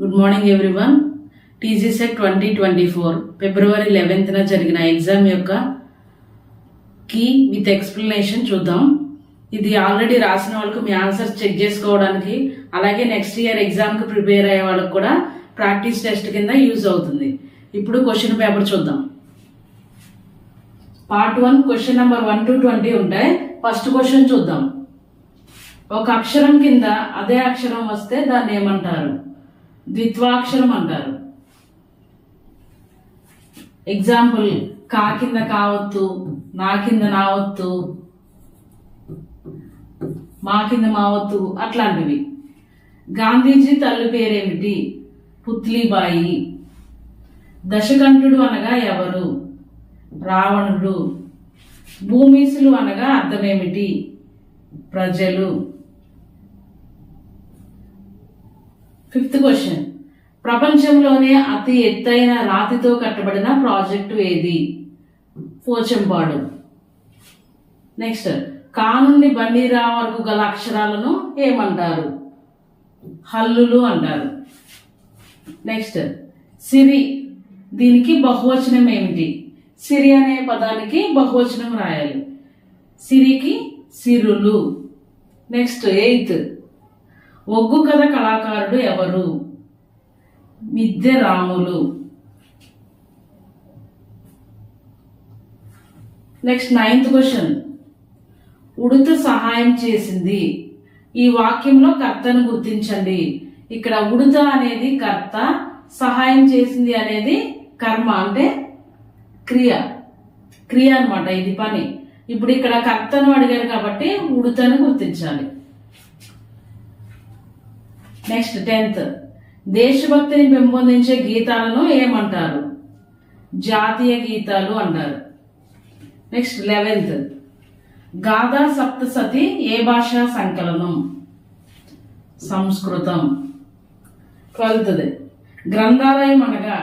Good morning everyone. టీజీసెట్ 2024 ఫిబ్రవరి 11న జరిగిన exam యొక్క key with explanation చూద్దాం. ఇది ఆల్రెడీ రాసిన వాళ్ళకు మీ ఆన్సర్స్ చెక్ చేసుకోవడానికి, అలాగే నెక్స్ట్ ఇయర్ ఎగ్జామ్కి ప్రిపేర్ అయ్యే వాళ్ళకు కూడా ప్రాక్టీస్ టెస్ట్ కింద యూజ్ అవుతుంది. ఇప్పుడు క్వశ్చన్ పేపర్ చూద్దాం. పార్ట్ 1 క్వశ్చన్ నెంబర్ 1 to 20 ఉంటాయి. ఫస్ట్ క్వశ్చన్ చూద్దాం. ఒక అక్షరం కింద అదే అక్షరం వస్తే దాన్ని ఏమంటారు? ద్విత్వాక్షరం అంటారు. ఎగ్జాంపుల్ కా కింద కావత్తు, నా కింద నావత్తు, మా కింద మావత్తు అట్లాంటివి. గాంధీజీ తల్లి పేరేమిటి? పుత్లీబాయి. దశకంఠుడు అనగా ఎవరు? రావణుడు. భూమిసులు అనగా అర్థమేమిటి? ప్రజలు. Fifth question. ప్రపంచంలోనే అతి ఎత్తైన రాతితో కట్టబడిన ప్రాజెక్టు ఏది? పోచంపాడు. నెక్స్ట్, కా నుండి బండిరా వరకు గల అక్షరాలను ఏమంటారు? హల్లులు అంటారు. నెక్స్ట్, సిరి, దీనికి బహువచనం ఏమిటి? సిరి అనే పదానికి బహువచనం రాయాలి. సిరికి సిరులు. నెక్స్ట్, ఎయిత్, ఒగ్గు కథ కళాకారుడు ఎవరు? Midde Ramulu. Next, ninth question. ఉడుత సహాయం చేసింది. ఈ వాక్యంలో కర్తను గుర్తించండి. ఇక్కడ ఉడుత అనేది కర్త, సహాయం చేసింది అనేది కర్మ, అంటే క్రియ అన్నమాట. ఇది పని. ఇప్పుడు ఇక్కడ కర్తను అడిగారు కాబట్టి ఉడుతను గుర్తించాలి. నెక్స్ట్, 10th, దేశభక్తిని పెంపొందించే గీతాలను ఏమంటారు? జాతీయ గీతాలు అంటారు. నెక్స్ట్, 11th, గాథా సప్తసతి ఏ భాషా సంకలనం? సంస్కృతం. 12th, గ్రంథాలయం అనగా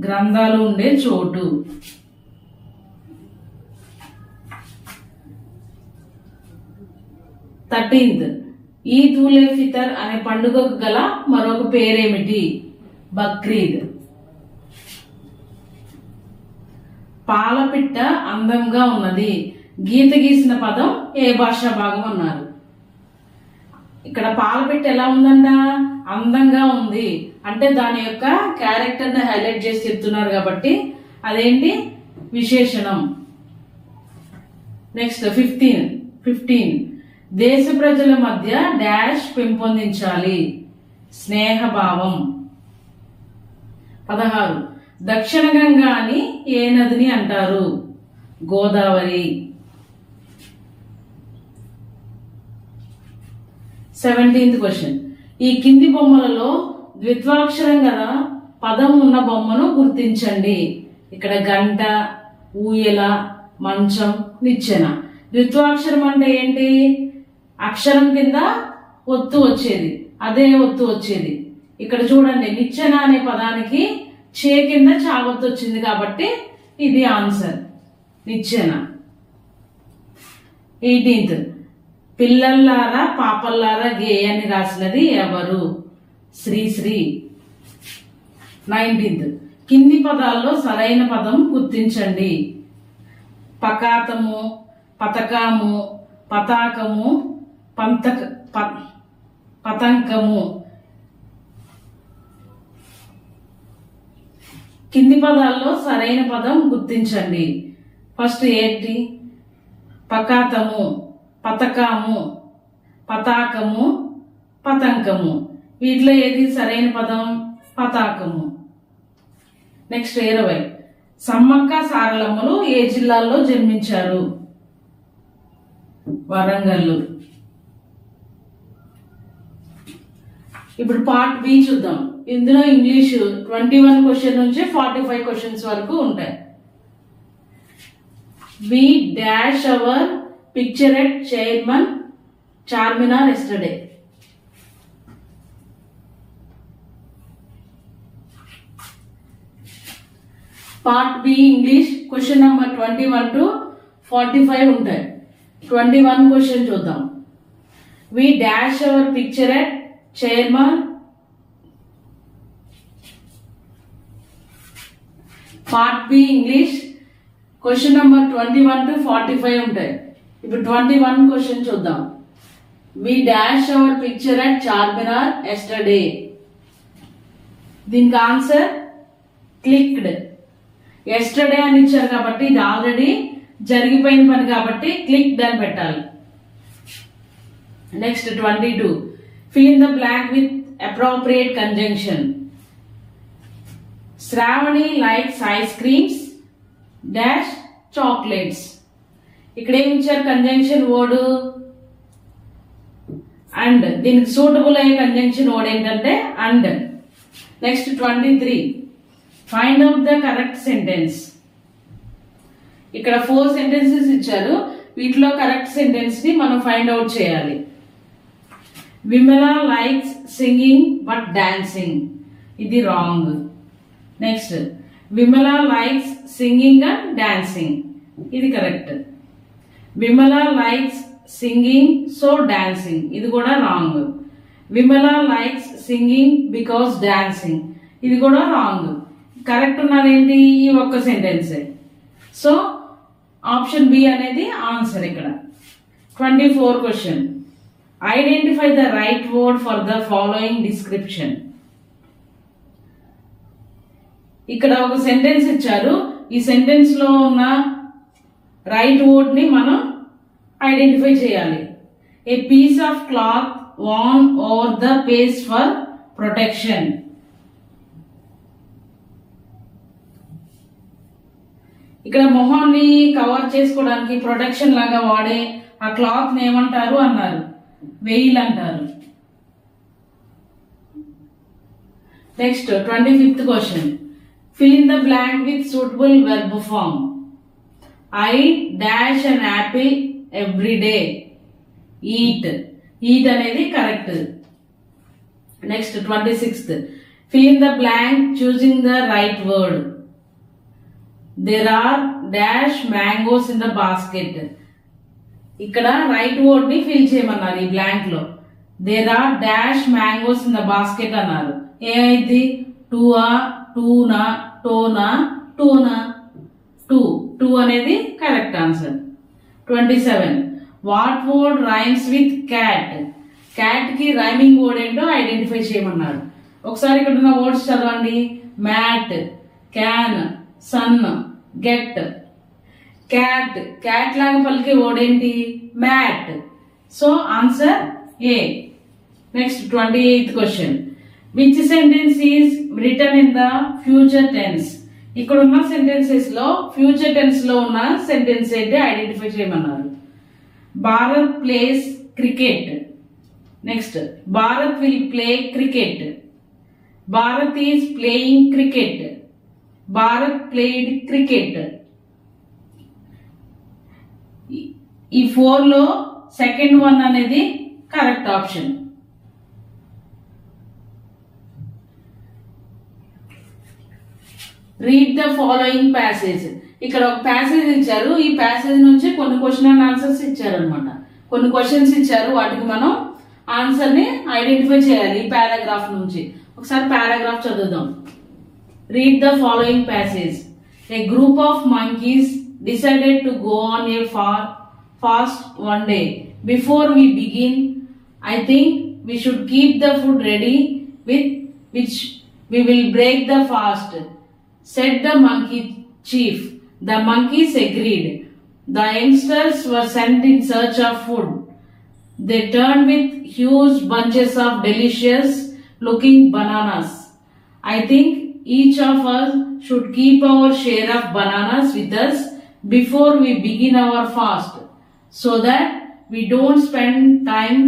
గ్రంథాలు ఉండే చోటు. 13th, ఈద్ ఉల్ ఫితర్ అనే పండుగకు గల మరొక పేరేమిటి? బక్రీద్. పాలపిట్ట అందంగా ఉన్నది. గీత గీసిన పదం ఏ భాషా భాగం అన్నారు? ఇక్కడ పాలపిట్ట ఎలా ఉందంట? అందంగా ఉంది. అంటే దాని యొక్క క్యారెక్టర్ ని హైలైట్ చేసి చెప్తున్నారు కాబట్టి అదేంటి? విశేషణం. నెక్స్ట్, 15, దేశ ప్రజల మధ్య డాష్ పెంపొందించాలి. స్నేహభావం. 16, దక్షిణ గంగా అని ఏ నదిని అంటారు? గోదావరి. 17th question. ఈ కింది బొమ్మలలో ద్విత్వాక్షరం గల పదం ఉన్న బొమ్మను గుర్తించండి. ఇక్కడ గంట, ఊయల, మంచం, నిచ్చెన. ద్విత్వాక్షరం అంటే ఏంటి? అక్షరం కింద ఒత్తు వచ్చేది, అదే ఒత్తు వచ్చేది. ఇక్కడ చూడండి, నిచ్చెన అనే పదానికి చే కింద చావత్తు వచ్చింది కాబట్టి ఇది ఆన్సర్, నిచ్చెన. 18th, పిల్లల్లారా పాపల్లారా గేయాన్ని రాసినది ఎవరు? శ్రీశ్రీ. 19th, కింది పదాల్లో సరైన పదం గుర్తించండి. పకాతము, పతకాము, పతాకము, పతంకము. కింది పదాల్లో సరైన పదం గుర్తించండి. ఫస్ట్ ఏంటి? పకాతము, పతకాము, పతాకము, పతంకము. వీటిలో ఏది సరైన పదం? పతాకము. నెక్స్ట్, 20, సమ్మక్క సారలమ్మలు ఏ జిల్లాలో జన్మించారు? వరంగల్. ఇప్పుడు పార్ట్ బి చూద్దాం. ఇందులో ఇంగ్లీషు 21 క్వశ్చన్ నుంచి 45 క్వశ్చన్స్ వరకు ఉంటాయి. We dash our picture at chairman Charminar yesterday. Part B English question number 21 to 45 ఉంటాయి. 21 క్వశ్చన్ చూద్దాం. We dash our picture at chairman part B English question number 21 to 45 ఉంటాయి. ఇప్పుడు 21 question చూద్దాం. We dash our picture at Charminar yesterday. దీనికి answer clicked. Yesterday అని ఇచ్చారు కాబట్టి ఇది ఆల్రెడీ జరిగిపోయిన పని కాబట్టి క్లిక్డ్ అని పెట్టాలి. Next 22. Fill in the blank with appropriate conjunction. Sravani likes ice creams dash chocolates. ఇక్కడ ఏమి ఇచ్చారు కంజంక్షన్ వర్డ్ అండ్. దీనికి సూటబుల్ అయ్యే కంజంక్షన్ వర్డ్ ఏంటంటే and. Next 23. Find out the correct sentence. ఇక్కడ 4 సెంటెన్సెస్ ఇచ్చారు. వీటిలో కరెక్ట్ సెంటెన్స్ ని మనం ఫైండ్ అవుట్ చేయాలి. Vimala likes singing but dancing. ఇది wrong. Next Vimala likes singing and dancing. ఇది correct. Vimala likes singing so dancing. ఇది కూడా wrong. Vimala likes singing because dancing. ఇది కూడా రాంగ్. కరెక్ట్ ఉన్నది ఏంటి? ఈ ఒక్క సెంటెన్సే. సో ఆప్షన్ బి అనేది ఆన్సర్ ఇక్కడ. 24 question. Identify the right word for the following description. ఇక్కడ ఒక సెంటెన్స్ ఇచ్చారు. ఈ సెంటెన్స్ లో ఉన్న రైట్ వర్డ్ ని మనం ఐడెంటిఫై చేయాలి. A piece of cloth worn over the face for protection. ఇక్కడ మొహాన్ని కవర్ చేసుకోవడానికి ప్రొటెక్షన్ లాగా వాడే ఆ క్లాత్ ని ఏమంటారు అన్నారు? వెయిల్ అంటారు. Next 25th question. Fill in the blank with suitable verb form. I dash an apple every day. Eat. Eat అనేది correct. Next 26th. Fill in the blank choosing the right word. There are dash mangoes in the basket. ఇక్కడ right word ని fill చేయమన్నారు ఈ blank లో. There are dash mangoes in the basket అన్నారు. ఏమైంది? టూనా, టోనా, టూనా. టూ అనేది correct answer. 27. What word rhymes with cat. Cat కి రైమింగ్ వర్డ్ ఏంటో ఐడెంటిఫై చేయమన్నారు. ఒకసారి ఇక్కడ ఉన్న వర్డ్స్ చదవండి. Mat, can, sun, get. Cat. Cat లాగా పలికే వర్డ్ ఏంటి? Mat. So answer A. Next 28th question. Which sentence is written in the future tense. ఇక్కడ ఉన్న సెంటెన్సెస్ లో ఫ్యూచర్ టెన్స్ లో ఉన్న సెంటెన్స్ ఏంటి ఐడెంటిఫై చేయమన్నారు. Bharat place cricket. Next Bharat will play cricket. Bharat is playing cricket. Bharat played cricket. ఈ 4 లో second one అనేది correct option. Read the following passage. ఇక్కడ ఒక ప్యాసేజ్ ఇచ్చారు. ఈ ప్యాసేజ్ నుంచి కొన్ని క్వశ్చన్ అండ్ ఆన్సర్స్ ఇచ్చారు అనమాట. కొన్ని క్వశ్చన్స్ ఇచ్చారు. వాటికి మనం ఆన్సర్ ని ఐడెంటిఫై చేయాలి ఈ పారాగ్రాఫ్ నుంచి. ఒకసారి పారాగ్రాఫ్ చదువుదాం. Read the following passage. A group of monkeys decided to go on a fast one day. Before we begin, I think we should keep the food ready with which we will break the fast, said the monkey chief. The monkeys agreed. The youngsters were sent in search of food. They returned with huge bunches of delicious looking bananas. I think each of us should keep our share of bananas with us before we begin our fast, so that we don't spend time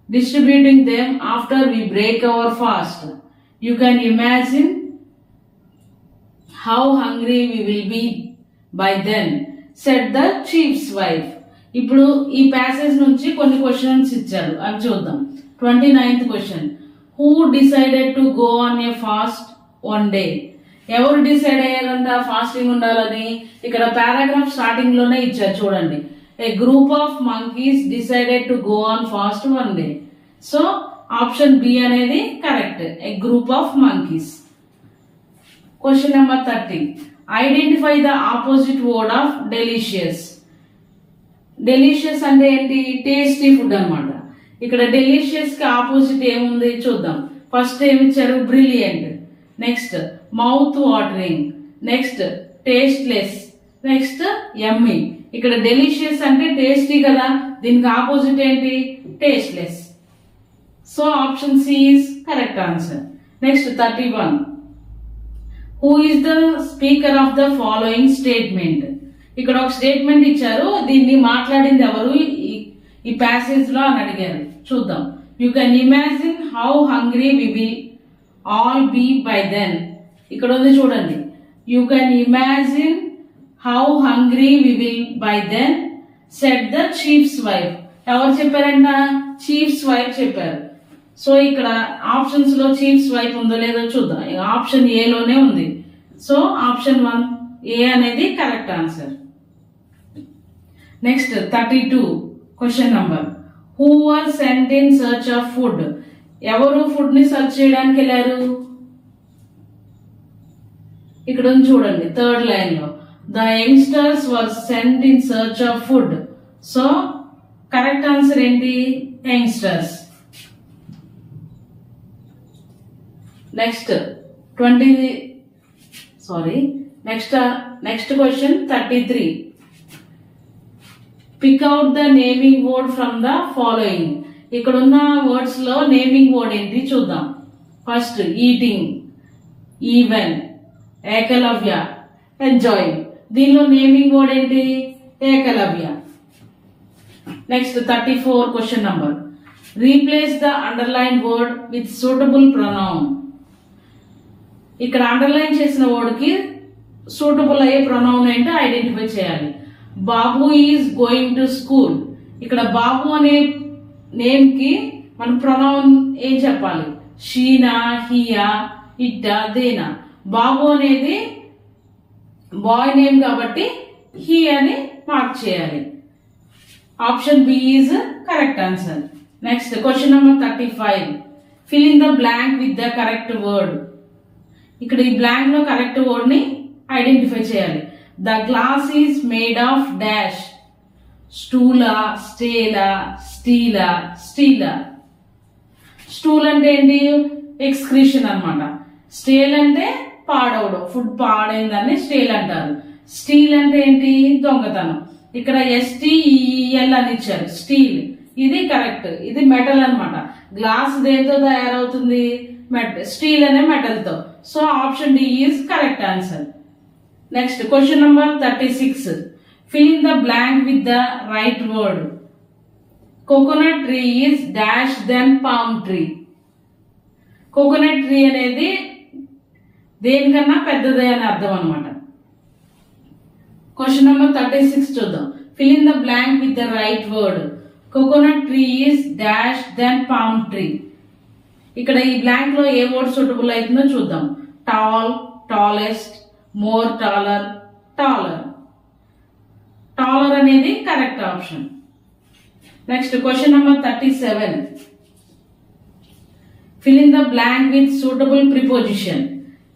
distributing them after we break our fast. You can imagine how hungry we will be by then, said the chief's wife. ఇప్పుడు ఈ passage నుంచి కొన్ని questions ఇచ్చారు, అవి చూద్దాం. 29th question. Who decided to go on a fast one day. ఎవరు decide అయ్యారంట fasting ఉండాలని? ఇక్కడ పారాగ్రాఫ్ స్టార్టింగ్ లోనే ఇచ్చారు చూడండి. A group of monkeys decided to go on fast one day. So option B అనేది correct. A group of monkeys. Question number 30. Identify the opposite word of delicious. Delicious అంటే ఏంటి? Tasty food అన్నమాట. ఇక్కడ delicious కి opposite ఏముంది చూద్దాం. First ఏమిచ్చారు? Brilliant, next mouth watering, next tasteless, next yummy. ఇక్కడ డెలిషియస్ అంటే టేస్టీ కదా, దీనికి ఆపోజిట్ ఏంటి? Tasteless. So option C is correct answer. Next 31. Who is the speaker of the following statement? ఇక్కడ ఒక స్టేట్మెంట్ ఇచ్చారు, దీన్ని మాట్లాడింది ఎవరు ఈ ప్యాసేజ్ లో అని అడిగారు. చూద్దాం. You can imagine how hungry we will all be by then. ఇక్కడ ఉంది చూడండి. You can imagine how hungry we will by then said the chief's wife. ఎవరు చెప్పారంట? చీఫ్స్ వైఫ్ చెప్పారు. సో ఇక్కడ ఆప్షన్స్ లో చీఫ్స్ వైఫ్ ఉందో లేదో చూద్దాం. ఆప్షన్ ఏ లోనే ఉంది. సో ఆప్షన్ 1 ఏ అనేది correct answer. Next 32 question number. Who are sent in search of food? ఎవరు ఫుడ్ ని సర్చ్ చేయడానికి వెళ్ళారు? ఇక్కడ చూడండి థర్డ్ లైన్ లో. The youngsters were sent in search of food. So correct answer ఏంటి? Youngsters. Next next question 33. Pick out the naming word from the following. ఇక్కడ ఉన్న వర్డ్స్ లో నేమింగ్ వర్డ్ ఏంటి చూద్దాం. First eating, even, Ekalavya, enjoy. దీనిలో naming word ఏంటి? Eklavya. Next 34 question number. Replace the underline word with suitable pronoun. ఇక్కడ underline చేసిన word కి సూటబుల్ అయ్యే ప్రొనౌన్ ఏంటో ఐడెంటిఫై చేయాలి. Babu is going to school. ఇక్కడ బాబు అనే నేమ్ కి మన ప్రొనౌన్ ఏం చెప్పాలి? షీనా, హియా, ఇట్టా, దేనా. బాబు అనేది బాయ్ నేమ్ కాబట్టి హీ అని మార్క్ చేయాలి. Option B is correct answer. Next question number 35. Fill in the blank with the correct word. ఇక్కడ ఈ బ్లాంక్ లో కరెక్ట్ వర్డ్ ని ఐడెంటిఫై చేయాలి. The glass is made of dash. స్టూలా, స్టేలా, స్టీలా, స్టీలా. స్టూల్ అంటే ఏంటి? ఎక్స్క్రీషన్ అన్నమాట. స్టేల్ అంటే పాడవడం, ఫుడ్ పాడైందని స్టేల్ అంటారు. స్టీల్ అంటే ఏంటి? దొంగతనం. ఇక్కడ STEEL అని ఇచ్చారు. స్టీల్ ఇది కరెక్ట్. ఇది మెటల్ అన్నమాట. గ్లాస్ దేంతో తయారవుతుంది? స్టీల్ అనే మెటల్ తో. So option D is correct answer. Next question number 36. Fill in the blank with the right word. Coconut tree is dash then palm tree. Coconut tree అనేది దేనికన్నా పెద్దదే అని అర్థం అనమాట. క్వశ్చన్ నెంబర్ 36 చూద్దాం. Fill in the blank with the right word. Coconut tree is dash then palm tree. ఇక్కడ ఈ blank లో ఏ వర్డ్ సూటబుల్ అవుతుందో చూద్దాం. Tall, tallest, more taller, taller. Taller అనేది correct option. Next question number 37. Fill in the blank with suitable preposition.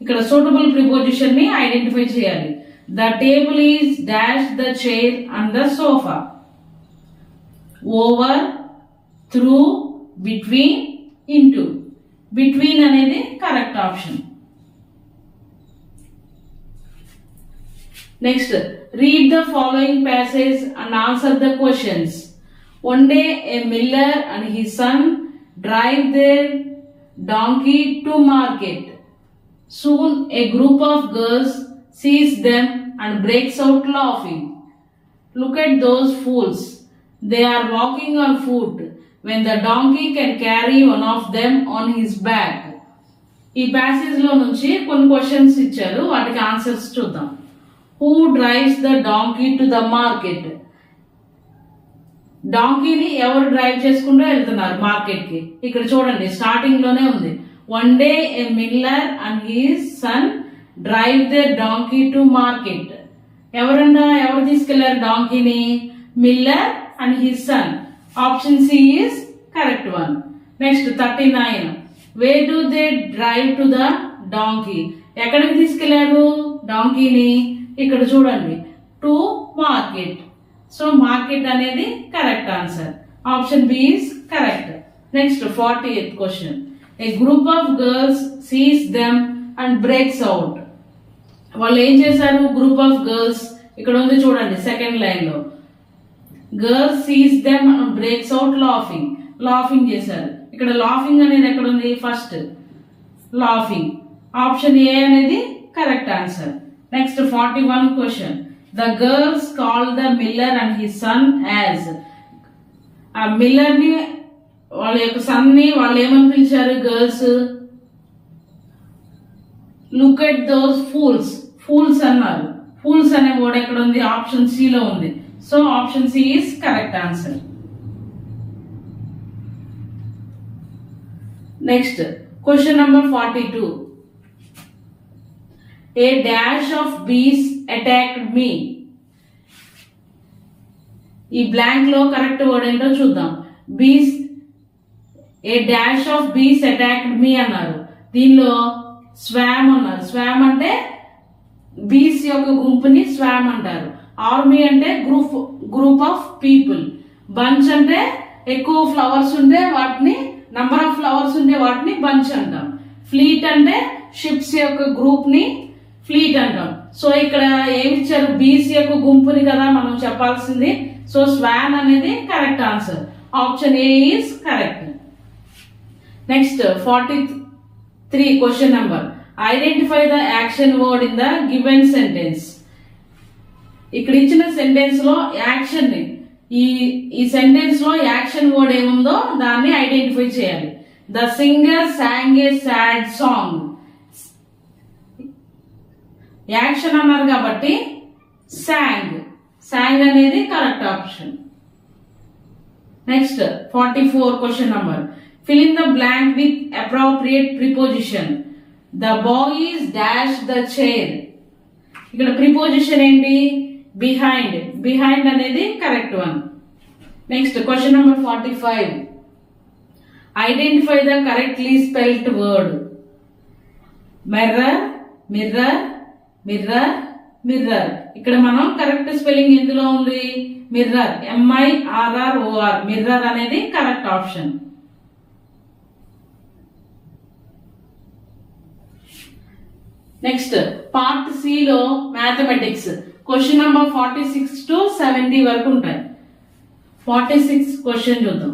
ఇక్కడ suitable preposition ని identify చేయాలి. The table is dash the chair and the sofa. Over, through, between, into. Between అనేది correct option. Next read the following passage and answer the questions. One day a miller and his son drive their donkey to market. Soon a group of girls sees them and breaks out laughing. Look at those fools. They are walking on foot when the donkey can carry one of them on his back. ఈ passage లో నుంచి కొన్ని questions ఇచ్చారు, వాటికి answers చూద్దాం. Who drives the donkey to the market? డాంకీని ఎవరు drive చేసుకుంటూ వెళ్తున్నారు మార్కెట్ కి? ఇక్కడ చూడండి స్టార్టింగ్ లోనే ఉంది. One day a miller and his son drive their donkey to market. ఎవరు తీసుకెళ్లారు డాంకీని? Miller and his son. Option C is correct one. Next 39. Where do they drive to the donkey. ఎక్కడికి తీసుకెళ్లారు డాంకీని? ఇక్కడ చూడండి, టు మార్కెట్. సో మార్కెట్ అనేది correct answer. Option B is correct. Next 48th question. A group of girls sees them and breaks out. వాళ్ళు ఏం చేశారు? Group of girls ఇక్కడ ఉంది చూడండి, సెకండ్ లైన్ లో. Girls sees them and breaks out laughing. Laughing చేశారు. ఇక్కడ laughing అనేది ఎక్కడ ఉంది? First laughing. ఆప్షన్ ఏ అనేది correct answer. Next 41 question. The girls call the miller and his son as. ఆ మిల్లర్ ని, వాళ్ళ యొక్క సన్ ని వాళ్ళు ఏమని పిలిచారు? Girls. Look at those fools. Fools అన్నారు. ఫూల్స్ అనే వర్డ్ ఎక్కడ ఉంది? ఆప్షన్ సి లో ఉంది. So option C is correct answer. Next question number 42. A dash of bees attacked me. ఈ బ్లాంక్ లో కరెక్ట్ వర్డ్ ఏంటో చూద్దాం. Bees, a dash of bees attacked మీ అన్నారు. దీనిలో స్వామ్ అన్నారు. స్వామ్ అంటే బీస్ యొక్క గుంపుని స్వామ్ అంటారు. ఆర్మీ అంటే గ్రూప్ ఆఫ్ పీపుల్. బంచ్ అంటే ఎక్కువ ఫ్లవర్స్ ఉంటే వాటిని, నంబర్ ఆఫ్ ఫ్లవర్స్ ఉంటే వాటిని బంచ్ అంటాం. ఫ్లీట్ అంటే షిప్స్ యొక్క గ్రూప్ ని ఫ్లీట్ అంటాం. సో ఇక్కడ ఏమి ఇచ్చారు? బీస్ యొక్క గుంపుని కదా మనం చెప్పాల్సింది. సో స్వాన్ అనేది correct answer. Option A is correct. Next 43 question number. Identify the action word in the given sentence. ఇక్కడ ఇచ్చిన సెంటెన్స్ లో యాక్షన్ ని, ఈ సెంటెన్స్ లో యాక్షన్ వర్డ్ ఏముందో దాన్ని ఐడెంటిఫై చేయాలి. The singer song A sad song. Action అన్నారు కాబట్టి సాంగ్. సాంగ్ అనేది correct option. Next 44 question number. Fill in the blank with appropriate preposition. The boy is dash the chair. ఇక్కడ preposition ఏంటి? Behind. Behind అనేది correct one. Next question number 45. Identify the correctly spelled word. Mirror, mirror, mirror, mirror. ఇక్కడ మనం correct spelling ఎందులో ఉంది? Mirror. MIRROR. Mirror అనేది correct option. Next part C లో mathematics question number 46 to 70 వరకు ఉంటాయి. 46 క్వశ్చన్ చూద్దాం.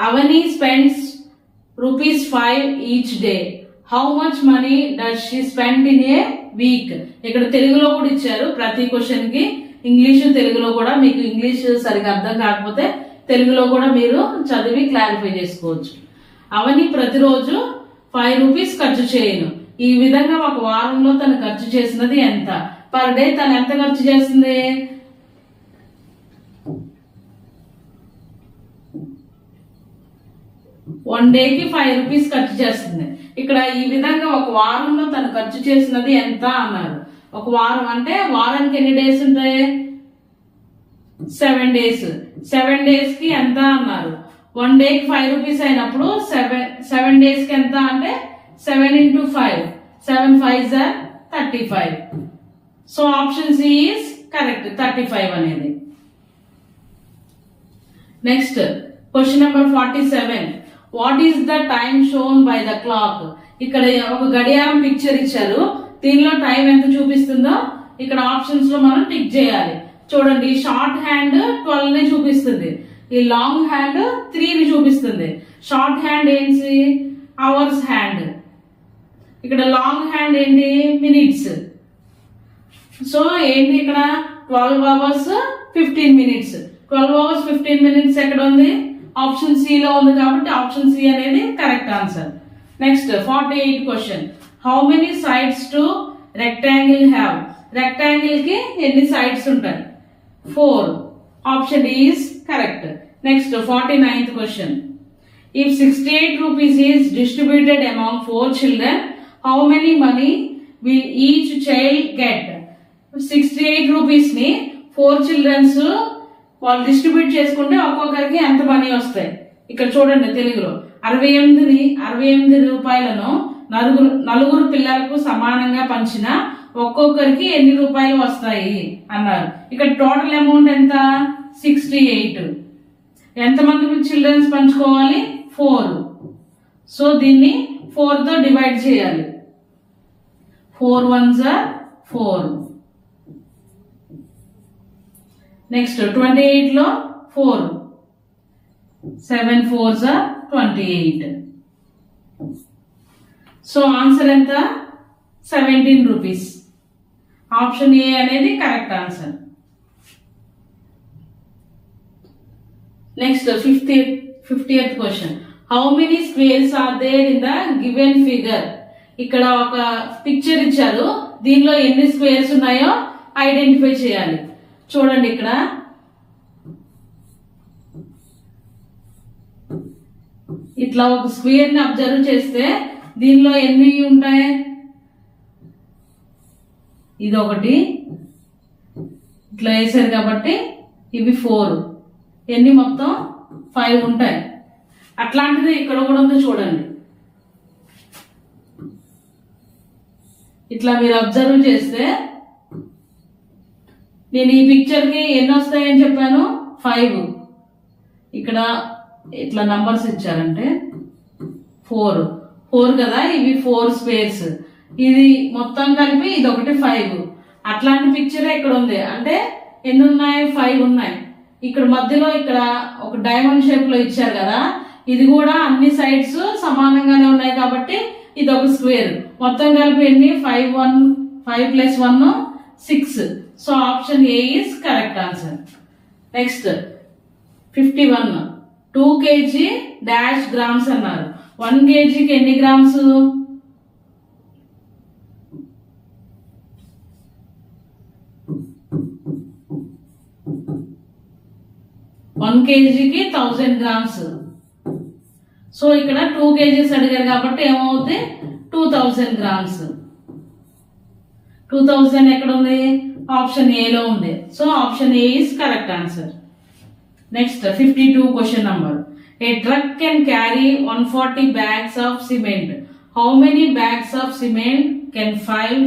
Avani spends ₹5 each day. How much money does she spend in a week. ఇక్కడ తెలుగులో కూడా ఇచ్చారు ప్రతి క్వశ్చన్ కి. ఇంగ్లీషు తెలుగులో కూడా, మీకు ఇంగ్లీష్ సరిగా అర్థం కాకపోతే తెలుగులో కూడా మీరు చదివి క్లారిఫై చేసుకోవచ్చు. అవని ప్రతిరోజు ₹5 ఖర్చు చేయను. ఈ విధంగా ఒక వారంలో తను ఖర్చు చేసినది ఎంత? పర్ డే తను ఎంత ఖర్చు చేస్తుంది? వన్ డేకి ₹5 ఖర్చు చేస్తుంది. ఇక్కడ ఈ విధంగా ఒక వారంలో తను ఖర్చు చేసినది ఎంత అన్నారు. ఒక వారం అంటే వారానికి ఎన్ని డేస్ ఉంటాయి? 7 days. 7 days కి ఎంత అన్నారు? 1 day కి ₹5 అయినప్పుడు 7 days కి ఎంత అంటే 7 into 5. 7 5s are 35. So option C is correct. 35 అనేది. Next question number 47. What is the time shown by the clock. ఇక్కడ ఒక గడియారం పిక్చర్ ఇచ్చారు. దీనిలో టైం ఎంత చూపిస్తుందో ఇక్కడ ఆప్షన్స్ లో మనం టిక్ చేయాలి. చూడండి, షార్ట్ హ్యాండ్ 12 ని చూపిస్తుంది. ఈ లాంగ్ హ్యాండ్ 3 ని చూపిస్తుంది. షార్ట్ హ్యాండ్ ఏంటి? Hours hand. ఇక్కడ లాంగ్ హ్యాండ్ ఏంటి? మినిట్స్. సో ఏంటి ఇక్కడ? 12 hours 15 minutes. 12 hours 15 minutes ఎక్కడ ఉంది? ఆప్షన్ సి లో ఉంది కాబట్టి ఆప్షన్ సి అనేది correct answer. Next 48 question. How many sides to rectangle have. Rectangle కి ఎన్ని సైడ్స్ ఉంటాయి? 4. Option D is correct. Next 49th question. If 68 rupees is distributed among 4 children, how many money will each child get? 68 rupees ని 4 childrens వాళ్ళు distribute చేసుకుంటే ఒక్కొక్కరికి ఎంత money వస్తాయి? ఇక్కడ చూడండి తెలుగులో 68 రూపాయలను నలుగురు పిల్లలకు సమానంగా పంచిన ఒక్కొక్కరికి ఎన్ని రూపాయలు వస్తాయి అన్నారు. ఇక్కడ టోటల్ అమౌంట్ ఎంత? 68. ఎంతమంది చిల్డ్రన్స్ పంచుకోవాలి? 4. సో దీన్ని 4 తో డివైడ్ చేయాలి. 4 1s are 4. నెక్స్ట్ 28 లో 4. 7 4s are 28. సో ఆన్సర్ ఎంత? 17 రూపీస్. ఆప్షన్ ఏ అనేది correct answer. Next 50th question. How many squares are there in the given figure? ఇక్కడ ఒక పిక్చర్ ఇచ్చారు, దీనిలో ఎన్ని స్క్వేర్స్ ఉన్నాయో ఐడెంటిఫై చేయాలి. చూడండి, ఇక్కడ ఇట్లా ఒక స్క్వేర్ ని అబ్జర్వ్ చేస్తే దీనిలో ఎన్ని ఉంటాయి? ఇది ఒకటి ఇట్లా వేసారు కాబట్టి ఇవి 4. ఎన్ని మొత్తం? 5 ఉంటాయి. అట్లాంటిది ఇక్కడ కూడా ఉందో చూడండి. ఇట్లా మీరు అబ్జర్వ్ చేస్తే నేను ఈ పిక్చర్ కి ఎన్ని వస్తాయని చెప్పాను? 5. ఇక్కడ ఇట్లా నంబర్స్ ఇచ్చారంటే 4 కదా, ఇవి 4 స్క్వేర్స్. ఇది మొత్తం కలిపి ఇది ఒకటి 5. అట్లాంటి పిక్చర్ ఇక్కడ ఉంది అంటే ఎన్ని ఉన్నాయి? 5 ఉన్నాయి. ఇక్కడ మధ్యలో ఇక్కడ ఒక డైమండ్ షేప్ లో ఇచ్చారు కదా, ఇది కూడా అన్ని సైడ్స్ సమానంగానే ఉన్నాయి కాబట్టి ఇది ఒక స్క్వేర్. మొత్తం కలిపి ఎన్ని? 5 + 1 6. So option A is correct answer. Next 51. 2 kg dash grams అన్నారు. 1 kgకి ఎన్ని గ్రామ్స్? 1 kgకి 1000 గ్రామ్స్. సో ఇక్కడ 2 kgs అడిగారు కాబట్టి ఏమవుతుంది? 2000 గ్రామ్స్. 2000 ఎక్కడ ఉంది? ఆప్షన్ ఏ లో ఉంది. So option A is correct answer. Next 52 question number. A truck can carry 140 bags of cement. How many bags of cement can 5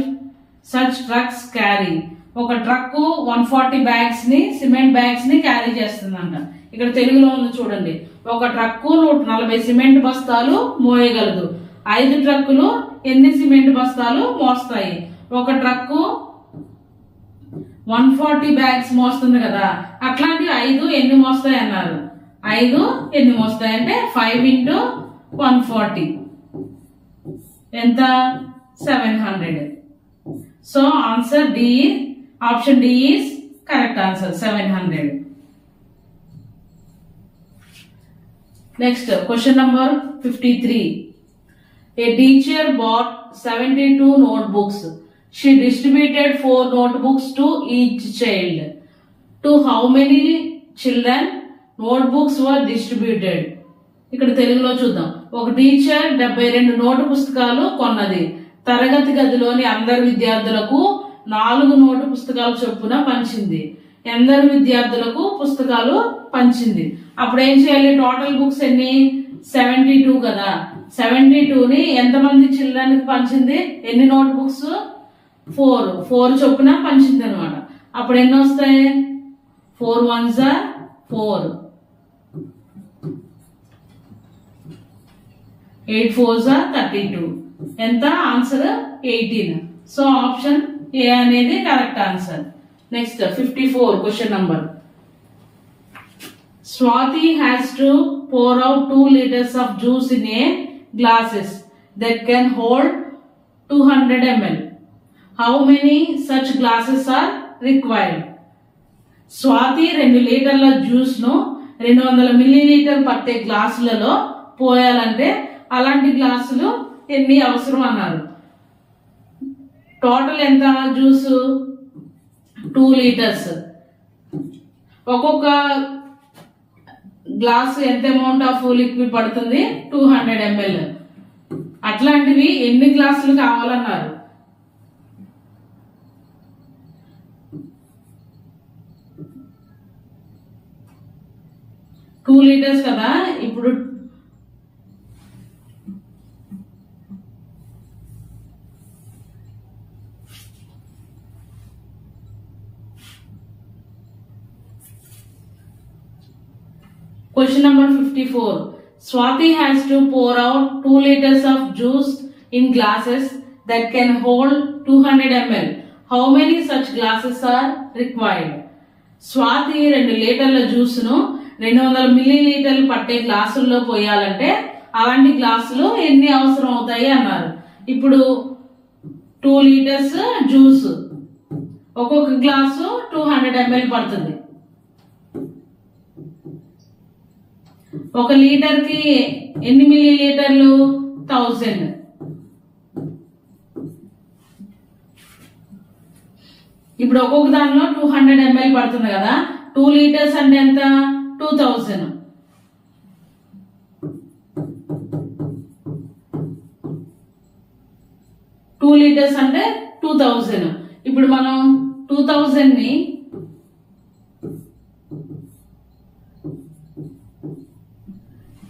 such trucks carry? ఒక truck 140 bags ని, cement bags ని carry చేస్తుందంట. ఇక్కడ తెలుగులో ఉంది చూడండి. ఒక ట్రక్కు 140 సిమెంట్ బస్తాలు మోయగలదు. 5 ట్రక్కులు ఎన్ని సిమెంట్ బస్తాలు మోస్తాయి? ఒక ట్రక్కు 140 బ్యాగ్స్ మోస్తుంది కదా, అట్లాంటి 5 ఎన్ని మోస్తాయి అన్నారు. 5 ఎన్ని మోస్తాయి అంటే 5 × 140 ఎంత? 700. So answer D, option D is correct answer, 700. Next question number 53. A teacher bought 72 notebooks. She distributed 4 notebooks to each child. To how many children notebooks were distributed? ఇక్కడ తెలుగులో చూద్దాం. ఒక టీచర్ 72 నోటు పుస్తకాలు కొన్నది. తరగతి గదిలోని అందరు విద్యార్థులకు 4 నోటు పుస్తకాలు చొప్పున పంచింది. అందరు విద్యార్థులకు పుస్తకాలు పంచింది. అప్పుడు ఏం చేయాలి? టోటల్ బుక్స్ ఎన్ని? 72 కదా. 72ని ఎంతమంది చిల్డ్రన్ కి పంచింది? ఎన్ని నోట్ బుక్స్? 4 చొప్పున పంచింది అనమాట. అప్పుడు ఎన్ని వస్తాయి? 4 1s are 4, 8 4s are 32. ఎంత? ఆన్సర్ 18. సో ఆప్షన్ ఏ అనేది correct answer. Next 54 question number. Swati has to pour out 2 liters of juice in a glasses that can hold 200 ml. How many such glasses are required? Swathi 2 లీటర్ల juice ను 200 millilitre పట్టే గ్లాసులలో పోయాలంటే అలాంటి గ్లాసులు ఎన్ని అవసరం అన్నారు. Total ఎంత జ్యూస్? 2 లీటర్స్. ఒక్కొక్క గ్లాస్ ఎంత అమౌంట్ ఆఫ్ లిక్విడ్ పడుతుంది? 200 ml. అట్లాంటివి ఎన్ని గ్లాసులు కావాలన్నారు? టూ లీటర్స్ కదా. ఇప్పుడు question number 54. Swati has to pour out 2 liters of juice in glasses that can hold 200 ml. How many such glasses are required? Swathi 2 లీటర్ల జ్యూస్ను 200 మిల్లీలీటర్లు పట్టే గ్లాసుల్లో పోయాలంటే అలాంటి గ్లాసులు ఎన్ని అవసరం అవుతాయి అన్నారు. ఇప్పుడు 2 లీటర్స్ జ్యూస్, ఒక్కొక్క గ్లాసు 200 ml పడుతుంది. 1 లీటర్ కి ఎన్ని మిల్లీలీటర్లు? 1000. ఇప్పుడు ఒక్కొక్క దానిలో 200 ml పడుతుంది కదా, 2 లీటర్స్ అంటే ఎంత? 2000. 2 లీటర్స్ అంటే 2000. ఇప్పుడు మనం 2000 ని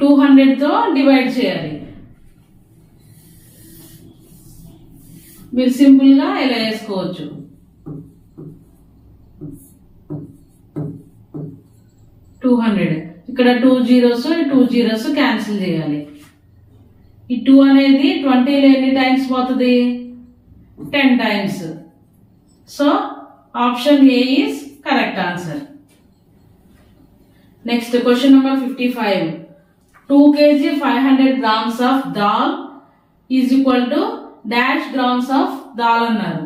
200 తో డివైడ్ చేయాలి. మీరు సింపుల్ గా ఇలా వేసుకోవచ్చు. 200, ఇక్కడ 2 zeros 2 zeros క్యాన్సిల్ చేయాలి. ఈ 2 అనేది 20 లో ఎన్ని టైమ్స్ పోతుంది? 10 times. So option A is correct answer. Next question number 55. 2 kg 500 grams of dal is equal to dash grams of dal అన్నారు.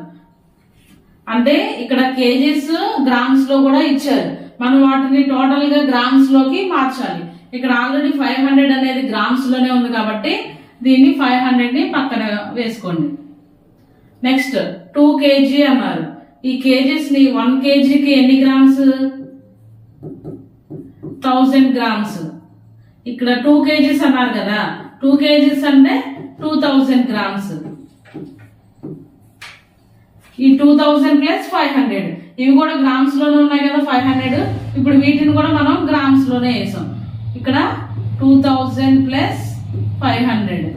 అంటే ఇక్కడ కేజీస్ గ్రామ్స్ లో కూడా ఇచ్చారు, మనం వాటిని టోటల్ గా గ్రామ్స్ లోకి మార్చాలి. ఇక్కడ ఆల్రెడీ 500 అనేది గ్రామ్స్ లోనే ఉంది కాబట్టి దీన్ని 500 ని పక్కన వేసుకోండి. నెక్స్ట్ 2 kg అన్నారు. ఈ కేజీస్ ని 1 kgకి ఎన్ని గ్రామ్స్? 1000 గ్రామ్స్. ఇక్కడ 2 kgs అన్నారు కదా, 2 kgs అంటే 2000 గ్రామ్స్. ఈ 2000 ప్లస్ 500 ఇవి కూడా గ్రామ్స్ లోనే ఉన్నాయి కదా 500. ఇప్పుడు వీటిని కూడా మనం గ్రామ్స్ లోనే వేసాం. ఇక్కడ 2000 ప్లస్ 500,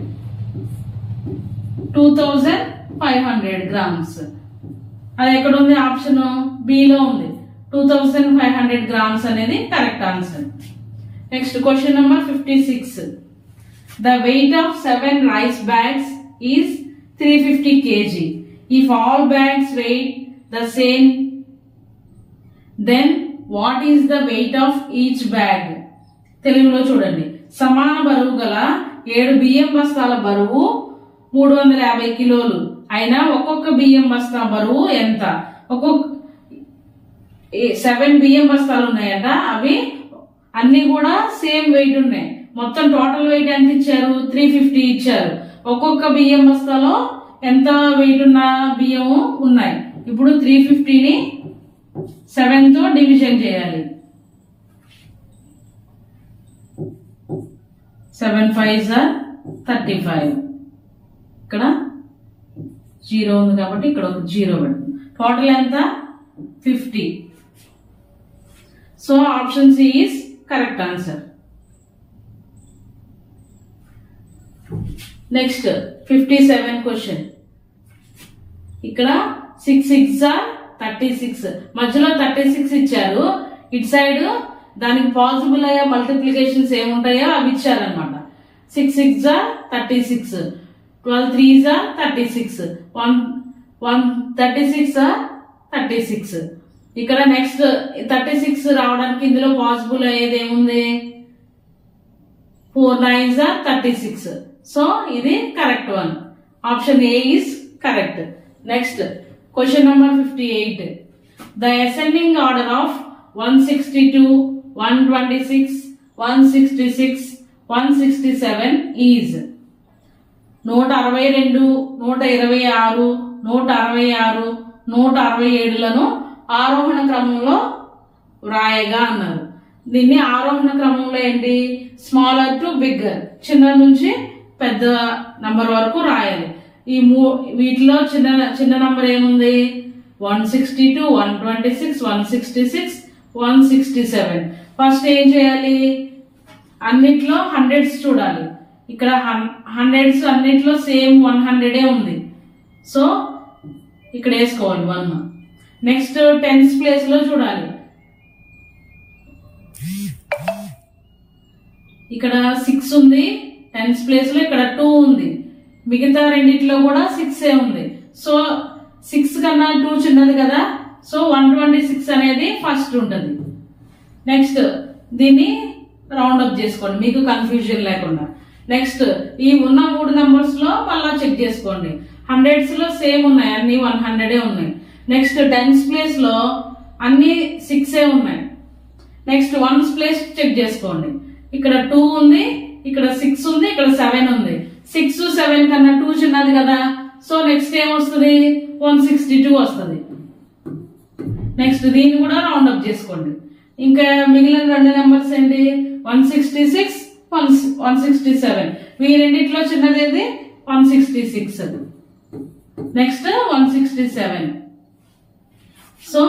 2500 గ్రామ్స్. అది ఎక్కడ ఉంది? ఆప్షన్ బి లో ఉంది. 2500 గ్రామ్స్ అనేది correct answer. Next question number 56. The weight of 7 rice bags is 350 kg. If all bags weigh the same, then what is the weight of each bag? తెలుగులో చూడండి. సమాన బరువు గల 7 బియ్యం బస్తాల బరువు 350 కిలోలు అయినా ఒక్కొక్క బియ్యం బస్తా బరువు ఎంత? 7 బియ్యం బస్తాలు ఉన్నాయట, అవి అన్ని కూడా సేమ్ వెయిట్ ఉన్నాయి. మొత్తం టోటల్ వెయిట్ ఎంత ఇచ్చారు? 350 ఇచ్చారు. ఒక్కొక్క బియ్యం బస్తాలో ఎంత వెయిట్ ఉన్న బియ్యం ఉన్నాయి. ఇప్పుడు 350ని 7 తో డివిజన్ చేయాలి. 7 5s are 35. ఇక్కడ 0 ఉంది కాబట్టి ఇక్కడ ఒక 0 పెడుతుంది. టోటల్ ఎంత? 50. So option C is correct answer. Next 57 question. ఇక్కడ 6 6s are 36. మధ్యలో 36 ఇచ్చారు. ఇటు సైడ్ దానికి పాసిబుల్ అయ్యే మల్టిప్లికేషన్స్ ఏముంటాయో అవి ఇచ్చారనమాట. 6 6s are 36, 12 3s are 36, 36 are 36. ఇక్కడ నెక్స్ట్ 36 రావడానికి ఇందులో పాసిబుల్ అయ్యేది ఏముంది? 4 9s are 36. సో ఇది correct one. Option A is correct. Next question number 58. The ascending order of 162, 126, 166, 167 is 162, 126, 166, 167లను ఆరోహణ క్రమంలో వ్రాయగా అన్నారు. దీన్ని ఆరోహణ క్రమంలో ఏంటి? స్మాలర్ టు బిగ్గర్, చిన్న నుంచి పెద్ద నంబర్ వరకు రాయాలి. ఈ వీటిలో చిన్న నంబర్ ఏముంది? 162, 126, 166, 167. ఫస్ట్ ఏం చేయాలి? అన్నిట్లో హండ్రెడ్స్ చూడాలి. ఇక్కడ హండ్రెడ్స్ అన్నిట్లో సేమ్ 100 ఉంది. సో ఇక్కడ వేసుకోవాలి 1. నెక్స్ట్ 10s ప్లేస్ లో చూడాలి. ఇక్కడ 6 ఉంది, టెన్స్ ప్లేస్ లో ఇక్కడ 2 ఉంది, మిగతా రెండిట్లో కూడా 6 ఉంది. సో 6 కన్నా 2 చిన్నది కదా, సో 126 అనేది ఫస్ట్ ఉంటుంది. నెక్స్ట్ దీన్ని రౌండ్ అప్ చేసుకోండి మీకు కన్ఫ్యూజన్ లేకుండా. నెక్స్ట్ ఈ ఉన్న 3 నెంబర్స్ లో మళ్ళా చెక్ చేసుకోండి. హండ్రెడ్స్ లో సేమ్ ఉన్నాయి, అన్ని 100 ఉన్నాయి. నెక్స్ట్ టెన్స్ ప్లేస్ లో అన్ని 6 ఉన్నాయి. నెక్స్ట్ వన్స్ ప్లేస్ చెక్ చేసుకోండి. ఇక్కడ 2 ఉంది, ఇక్కడ 6 ఉంది, ఇక్కడ 7 ఉంది. 6, 7 కన్నా 2 చిన్నది కదా, సో నెక్స్ట్ ఏం వస్తుంది, 162 వస్తుంది. నెక్స్ట్ దీన్ని కూడా రౌండ్ అప్ చేసుకోండి. ఇంకా మిగిలిన 2 నెంబర్స్ ఏంటి, 166, 167. మీ రెండిట్లో చిన్నది ఏది, 166. నెక్స్ట్ 167. సో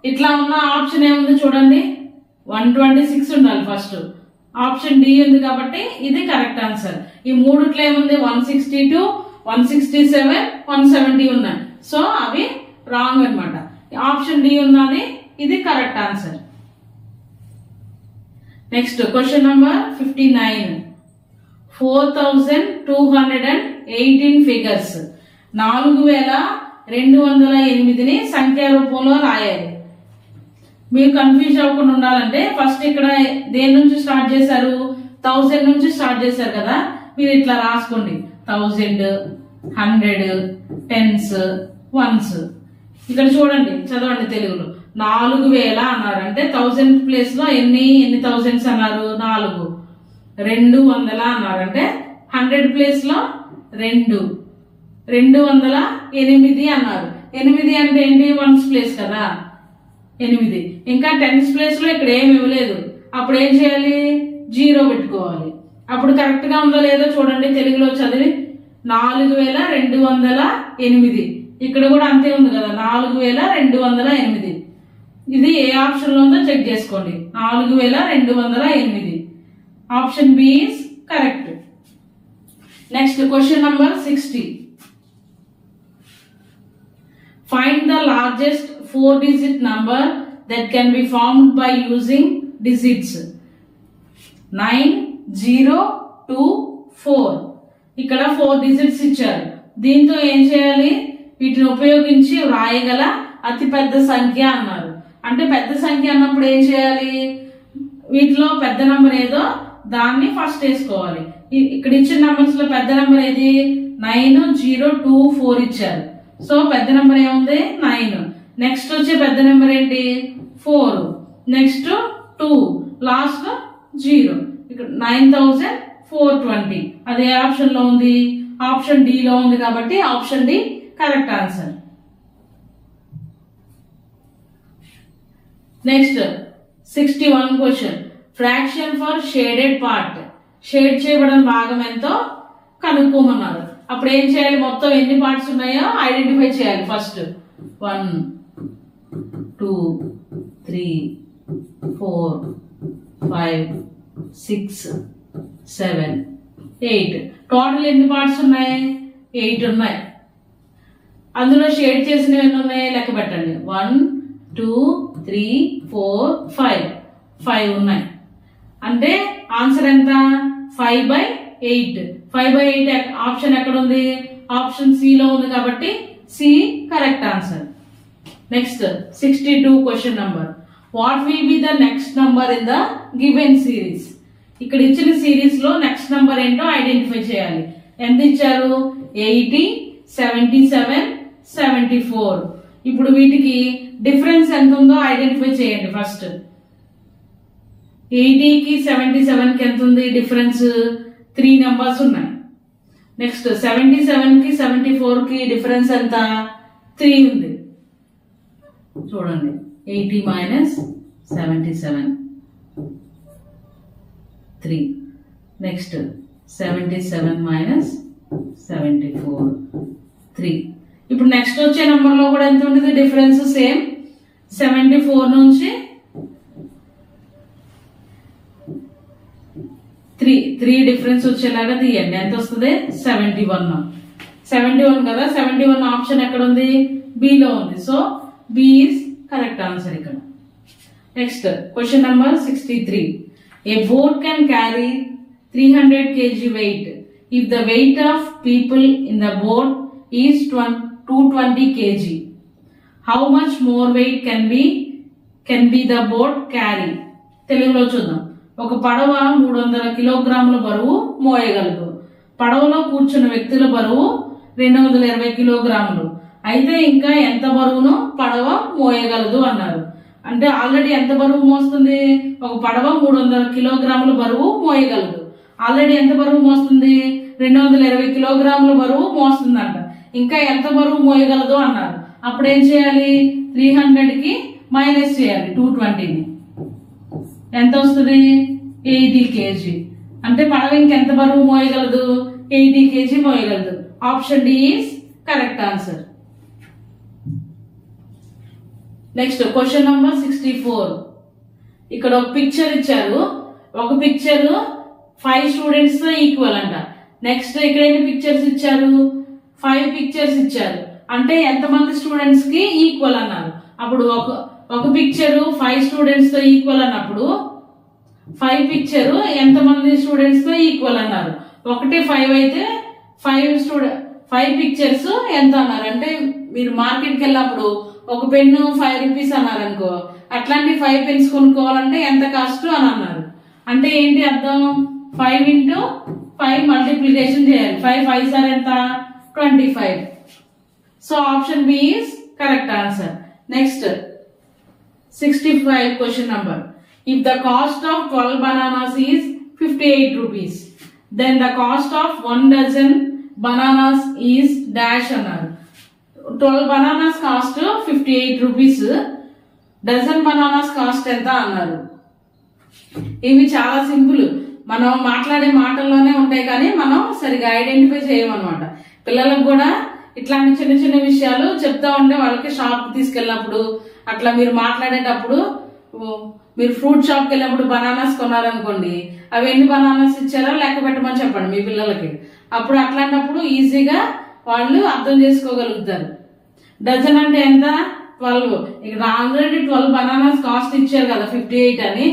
ఇట్లా ఉన్న ఆప్షన్ ఏముంది చూడండి, 126 ఉండాలి ఫస్ట్. ఆప్షన్ డి ఉంది కాబట్టి ఇది కరెక్ట్ ఆన్సర్. ఈ మూడిట్లో ఏముంది, 162, 167, 170 ఉన్నాయి. సో అవి రాంగ్ అన్నమాట. ఆప్షన్ డి ఉన్నది, ఇది correct answer. Next question number 59. 4218 figures, 4208ని సంఖ్యా రూపంలో రాయాలి. మీరు కన్ఫ్యూజ్ అవ్వకుండా ఉండాలంటే ఫస్ట్ ఇక్కడ దేని నుంచి స్టార్ట్ చేశారు, 1000 నుంచి స్టార్ట్ చేశారు కదా, మీరు ఇట్లా రాసుకోండి. 1000, 100, టెన్స్, వన్స్. ఇక్కడ చూడండి, చదవండి తెలుగులో. 4000 అన్నారు అంటే 1000 ప్లేస్ లో ఎన్ని థౌజండ్స్ అన్నారు, 4. 200 అన్నారు అంటే 100 ప్లేస్ లో 2. 208 అన్నారు. 8 అంటే ఏంటి, వన్స్ ప్లేస్ కదా, 8. ఇంకా టెన్స్ ప్లేస్ లో ఇక్కడ ఏమి ఇవ్వలేదు, అప్పుడు ఏం చేయాలి, 0 పెట్టుకోవాలి. అప్పుడు కరెక్ట్ గా ఉందో లేదో చూడండి తెలుగులో చదివి. 4208. ఇక్కడ కూడా అంతే ఉంది కదా, 4208. ఇది ఏ ఆప్షన్ లో ఉందో చెక్ చేసుకోండి. 4208. Option B is correct. Next question number 60. Find the largest 4-digit number that can be formed by using digits 9, 0, 2, 4. ఇక్కడ 4 digits ఇచ్చారు. దీంతో ఏం చేయాలి, వీటిని ఉపయోగించి వ్రాయగల అతిపెద్ద సంఖ్య అన్నారు. అంటే పెద్ద సంఖ్య అన్నప్పుడు ఏం చేయాలి, వీటిలో పెద్ద నంబర్ ఏదో దాన్ని ఫస్ట్ వేసుకోవాలి. ఇక్కడ ఇచ్చిన నంబర్స్ లో పెద్ద నంబర్ ఏది, 9, 0, 2, 4 ఇచ్చారు. సో పెద్ద నెంబర్ ఏముంది, 9. నెక్స్ట్ వచ్చే పెద్ద నెంబర్ ఏంటి, 4. Next 2, last 0. ఇక్కడ 9420. అదే ఆప్షన్ లో ఉంది, ఆప్షన్ డి లో ఉంది కాబట్టి option D correct answer. Next 61 question. Fraction for shaded part, shade చేయబడిన భాగం ఎంతో కనుక్కోమన్నారు. అప్పుడు ఏం చేయాలి, మొత్తం ఎన్ని పార్ట్స్ ఉన్నాయో ఐడెంటిఫై చేయాలి. ఫస్ట్ 1, 2, 3, 4, 5, 6, 7, 8. టోటల్ ఎన్ని పార్ట్స్ ఉన్నాయి, 8 ఉన్నాయి. అందులో షేడ్ చేసినవి ఎన్ని ఉన్నాయి లెక్క పెట్టండి. 1, 2, 3, 4, 5 ఉన్నాయి. అంటే ఆన్సర్ ఎంత, 5/8. 5/8 ఆప్షన్ ఎక్కడ ఉంది, ఆప్షన్ సి లో ఉంది కాబట్టి C correct answer. Next 62 question number. What will be the next number in the given series. ఇక్కడ ఇచ్చిన సిరీస్ లో నెక్స్ట్ నంబర్ ఏంటో ఐడెంటిఫై చేయాలి. ఎంత ఇచ్చారు, 80, 77, 74. ఇప్పుడు వీటికి డిఫరెన్స్ ఎంత ఉందో ఐడెంటిఫై చేయండి. ఫస్ట్ 80కి 77కి ఎంత ఉంది డిఫరెన్స్, 3 నెంబర్స్ ఉన్నాయి. నెక్స్ట్ 77కి 74కి డిఫరెన్స్ ఎంత, 3 ఉంది. చూడండి, 80 మైనస్ 77, 3. Next 77 minus 74, 3. ఇప్పుడు నెక్స్ట్ వచ్చే నెంబర్ లో కూడా ఎంత ఉంటుంది డిఫరెన్స్, సేమ్. 74 నుంచి 3 డిఫరెన్స్ వచ్చేలాగా తీయండి. ఎంత వస్తుంది, 71 కదా. 71 ఆప్షన్ ఎక్కడ ఉంది, బి లో ఉంది. So B is correct answer ఇక్కడ. Next question number 63. A boat can carry 300 kg weight. If the weight of people in the boat is 220 kg, how much more weight can be the boat carry? తెలుగులో చూద్దాం. ఒక పడవ 300 కిలోగ్రాముల బరువు మోయగలదు. పడవలో కూర్చున్న వ్యక్తుల బరువు 220 కిలోగ్రాములు. అయితే ఇంకా ఎంత బరువును పడవ మోయగలదు అన్నారు. అంటే ఆల్రెడీ ఎంత బరువు మోస్తుంది? ఒక పడవ 300 కిలోగ్రాముల బరువు మోయగలదు. ఆల్రెడీ ఎంత బరువు మోస్తుంది? 220 కిలోగ్రాముల బరువు మోస్తుందంట. ఇంకా ఎంత బరువు మోయగలదు అన్నారు. అప్పుడు ఏం చేయాలి? 300కి మైనస్ చేయాలి 220ని. ఎంత వస్తుంది? 80 kg. అంటే పడవ ఇంకెంత బరువు మోయగలదు? 80 kg మోయగలదు. Option D is correct answer. Next question number 64. ఇక్కడ ఒక పిక్చర్ ఇచ్చారు. ఒక పిక్చర్ 5 స్టూడెంట్స్ తో ఈక్వల్ అంట. నెక్స్ట్ ఇక్కడ ఎన్ని పిక్చర్స్ ఇచ్చారు? 5 పిక్చర్స్ ఇచ్చారు. అంటే ఎంతమంది స్టూడెంట్స్ కి ఈక్వల్ అన్నారు. అప్పుడు ఒక పిక్చర్ 5 స్టూడెంట్స్ తో ఈక్వల్ అన్నప్పుడు 5 పిక్చర్ ఎంతమంది స్టూడెంట్స్ తో ఈక్వల్ అన్నారు. 1 5 అయితే 5 పిక్చర్స్ ఎంత అన్నారు. అంటే మీరు మార్కెట్కి వెళ్ళినప్పుడు ఒక పెన్ను 5 రూపీస్ అన్నారు అనుకో, అట్లాంటి 5 పెన్స్ కొనుక్కోవాలంటే ఎంత కాస్ట్ అని అన్నారు. అంటే ఏంటి అర్థం? 5 into 5 మల్టిప్లికేషన్ చేయాలి. 5 5 సార్ ఎంత? 25. So option B is correct answer. Next 65 question number. If the cost of 12 bananas is 58 rupees, then the cost of 1 dozen bananas is dash అన్నారు. 12 bananas cost 58 rupees. Dozen bananas cost ఎంత అన్నారు. ఇవి చాలా simple. మనం మాట్లాడే మాటల్లోనే ఉంటాయి కానీ మనం సరిగా ఐడెంటిఫై చేయమన్నమాట. పిల్లలకు కూడా ఇట్లాంటి చిన్న చిన్న విషయాలు చెప్తా ఉంటే వాళ్ళకి షాప్ తీసుకెళ్ళినప్పుడు అట్లా మీరు మాట్లాడేటప్పుడు, మీరు ఫ్రూట్ షాప్కి వెళ్ళినప్పుడు బనానాస్ కొన్నారనుకోండి, అవి ఎన్ని బనానాస్ ఇచ్చారో లెక్క పెట్టమని చెప్పండి మీ పిల్లలకి. అప్పుడు అట్లాంటప్పుడు ఈజీగా వాళ్ళు అర్థం చేసుకోగలుగుతారు. డజన్ అంటే ఎంత? 12. ఇక్కడ ఆల్రెడీ 12 బనానాస్ కాస్ట్ ఇచ్చారు కదా 58 అని.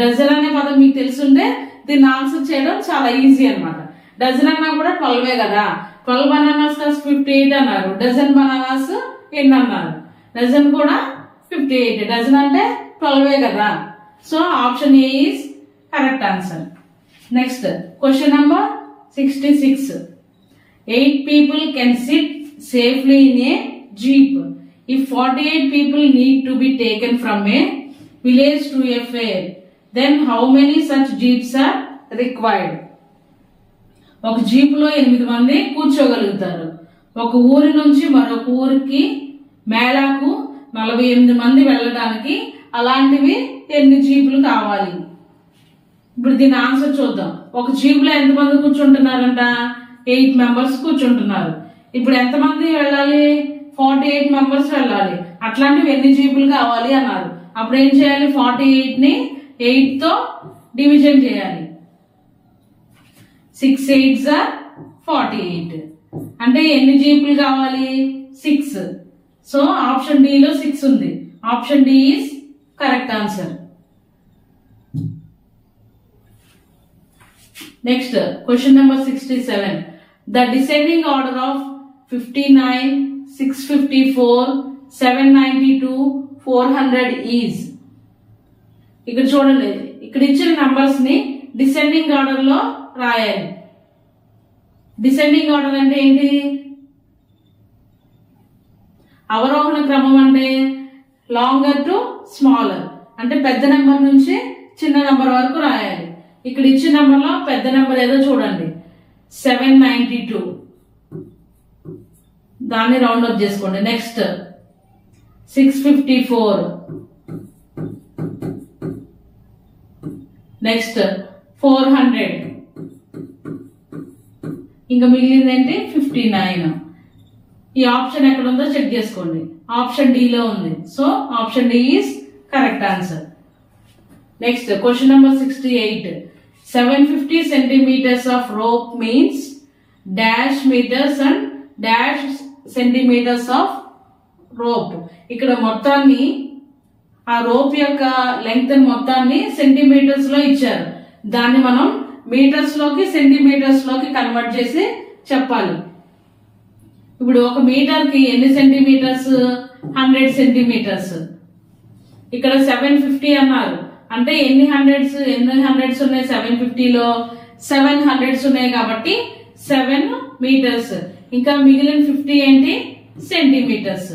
డజన్ అనే పదం మీకు తెలుసుంటే దీన్ని ఆన్సర్ చేయడం చాలా ఈజీ అనమాట. డజన్ అన్నా కూడా 12 కదా. 12 బనానాస్ కాస్ట్ 58 అన్నారు. డజన్ బనానాస్ ఎన్ని అన్నారు? డజన్ కూడా 58. డజన్ అంటే 12 కదా. So option A is correct answer. Next question number 66. 8 people can sit safely in a jeep if 48 people need to be taken from a village to a fair, then how many such jeeps are required? ఒక jeep లో 8 మంది కూర్చోగలుగుతారు. ఒక ఊరి నుంచి మరొక ఊరికి మేళాకు 48 మంది వెళ్ళడానికి అలాంటివి ఎన్ని జీపులు కావాలి? ఇప్పుడు దీని ఆన్సర్ చూద్దాం. ఒక జీప్ లో ఎంతమంది కూర్చుంటున్నారంట? 8 మెంబర్స్ కూర్చుంటున్నారు. ఇప్పుడు ఎంతమంది వెళ్ళాలి? 48 మెంబర్స్ వెళ్ళాలి. అట్లాంటివి ఎన్ని జీపులు కావాలి అన్నారు. అప్పుడు ఏం చేయాలి? 48ని 8 తో డివిజన్ చేయాలి. 6 8s are 48. అంటే ఎన్ని జీపులు కావాలి? 6. సో ఆప్షన్ డి లో 6 ఉంది. Option D is correct answer. Next question number 67. The descending order of 59, 654, 792, 400 is. ఇక్కడ చూడండి, ఇక్కడ ఇచ్చిన నంబర్స్ ని డిసెండింగ్ ఆర్డర్ లో రాయాలి. డిసెండింగ్ ఆర్డర్ అంటే ఏంటి? అవరోహణ క్రమం అంటే లాంగర్ టు స్మాలర్, అంటే పెద్ద నెంబర్ నుంచి చిన్న నెంబర్ వరకు రాయాలి. ఇక్కడ ఇచ్చిన నెంబర్ లో పెద్ద నెంబర్ ఏదో చూడండి, 792. దాన్ని రౌండ్ అప్ చేసుకోండి. నెక్స్ట్ 654. నెక్స్ట్ 400. ఇంకా మిగిలింది ఏంటి? 59. ఈ ఆప్షన్ ఎక్కడ ఉందో చెక్ చేసుకోండి. ఆప్షన్ డి లో ఉంది. So option D is correct answer. Next question number 68. 750 centimeters of rope means dash meters and dash centimeters of rope. ఇక్కడ మొత్తాన్ని, ఆ రోప్ యొక్క లెంగ్త్ మొత్తాన్ని సెంటీమీటర్స్ లో ఇచ్చారు. దాన్ని మనం మీటర్స్ లోకి సెంటీమీటర్స్ లోకి కన్వర్ట్ చేసి చెప్పాలి. ఇప్పుడు ఒక మీటర్ కి ఎన్ని సెంటీమీటర్స్? 100 సెంటీమీటర్స్. ఇక్కడ 750 అన్నారు అంటే ఎన్ని హండ్రెడ్స్ ఉన్నాయి? 750లో 7 హండ్రెడ్స్ ఉన్నాయి కాబట్టి 7 మీటర్స్. ఇంకా మిగిలిన 50 ఏంటి? సెంటీమీటర్స్.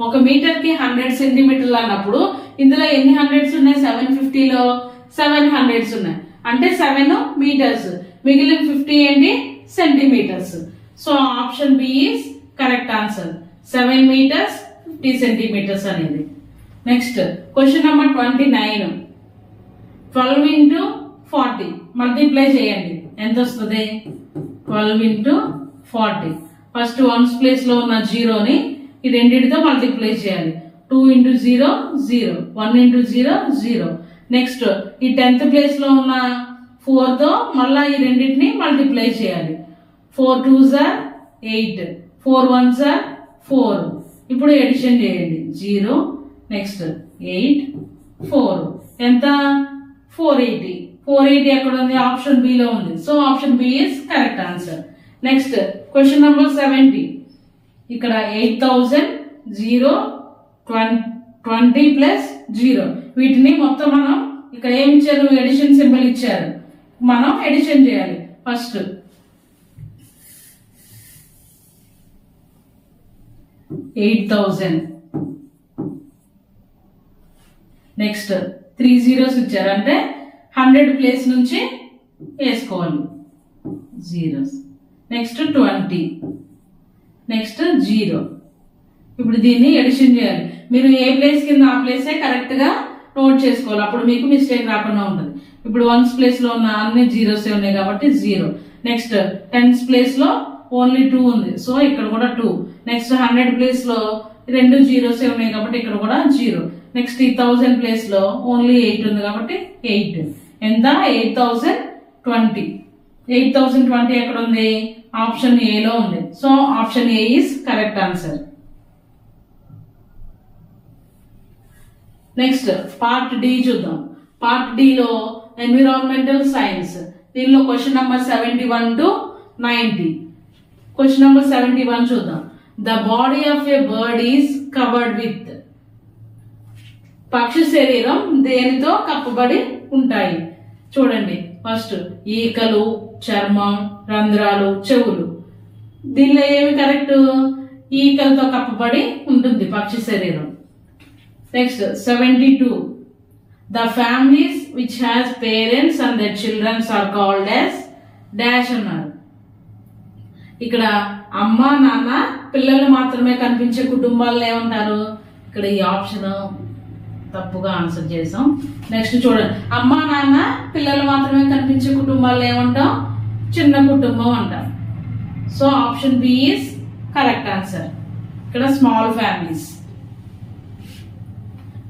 ఒక మీటర్ కి 100 సెంటీమీటర్లు అన్నప్పుడు ఇందులో ఎన్ని హండ్రెడ్స్ ఉన్నాయి? 750లో 7 హండ్రెడ్స్ ఉన్నాయి అంటే 7 మీటర్స్. మిగిలిన 50 ఏంటి? Centimetres. So option B is correct answer. 7 metres 50 centimetres అనేది. Next question number 29. 12 into 40 multiply చేయండి. ఎంత వస్తుంది? 12 into 40. ఫస్ట్ వన్స్ ప్లేస్ లో ఉన్న జీరోని ఈ రెండింటితో మల్టిప్లై చేయాలి. 2 into 0 0, 1 into 0 0. నెక్స్ట్ ఈ 10th ప్లేస్ లో ఉన్న 4 తో మళ్ళా ఈ రెండింటిని మల్టిప్లై చేయాలి. 4 2s are 8, 4 1s are 4. ఇప్పుడు ఎడిషన్ చేయండి. 0 నెక్స్ట్ 8 4 ఎంత? 480. 480 ఎక్కడ ఉంది? ఆప్షన్ బి లో ఉంది. So option B is correct answer. Next question number 70. ఇక్కడ 8000 0 20 ప్లస్ 0 వీటిని మొత్తం మనం ఇక్కడ ఏం ఇచ్చారు? ఎడిషన్ సింబల్ ఇచ్చారు. మనం ఎడిషన్ చేయాలి. ఫస్ట్ 8000 నెక్స్ట్ 3 zeros ఇచ్చారు అంటే 100 ప్లేస్ నుంచి వేసుకోవాలి జీరోస్. Next 20 next 0. ఇప్పుడు దీన్ని ఎడిషన్ చేయాలి. మీరు ఏ ప్లేస్ కింద ఆ ప్లేసే కరెక్ట్ గా నోట్ చేసుకోవాలి. అప్పుడు మీకు మిస్టేక్ రాకుండా ఉంటుంది. ఇప్పుడు 1s ప్లేస్ లో ఉన్న అన్ని జీరోస్ ఉన్నాయి కాబట్టి 0. నెక్స్ట్ 10s ప్లేస్ లో ఓన్లీ 2 ఉంది సో ఇక్కడ కూడా 2. నెక్స్ట్ 100 ప్లేస్ లో 2 జీరోస్ ఉన్నాయి కాబట్టి ఇక్కడ కూడా 0. నెక్స్ట్ ఈ 1000 ప్లేస్ లో ఓన్లీ 8 ఉంది కాబట్టి 8. ఎంత? 8020. 8020 ఎక్కడ ఉంది? ఆప్షన్ ఏ లో ఉంది. So option A is correct answer. Next part D చూద్దాం. పార్ట్ డి లో ఎన్విరాన్మెంటల్ సైన్స్. దీనిలో question number 71 to 90. Question number 71 చూద్దాం. The body of a bird is covered with. పక్షి శరీరం దేనితో కప్పబడి ఉంటాయి? చూడండి. ఫస్ట్ ఈకలు, చర్మం, రంధ్రాలు, చెవులు. దీనిలో ఏమి కరెక్ట్? ఈకలతో కప్పబడి ఉంటుంది పక్షి శరీరం. Next 72. The families which has parents and their children are called as dash అన్నారు. ఇక్కడ అమ్మ నాన్న పిల్లలు మాత్రమే కనిపించే కుటుంబాలను ఏమంటారు? ఇక్కడ ఈ ఆప్షన్ తప్పుగా ఆన్సర్ చేసాం. నెక్స్ట్ చూడండి. అమ్మ నాన్న పిల్లలు మాత్రమే కనిపించే కుటుంబాలను ఏమంటాం? చిన్న కుటుంబం అంటాం. So option B is correct answer. ఇక్కడ small families.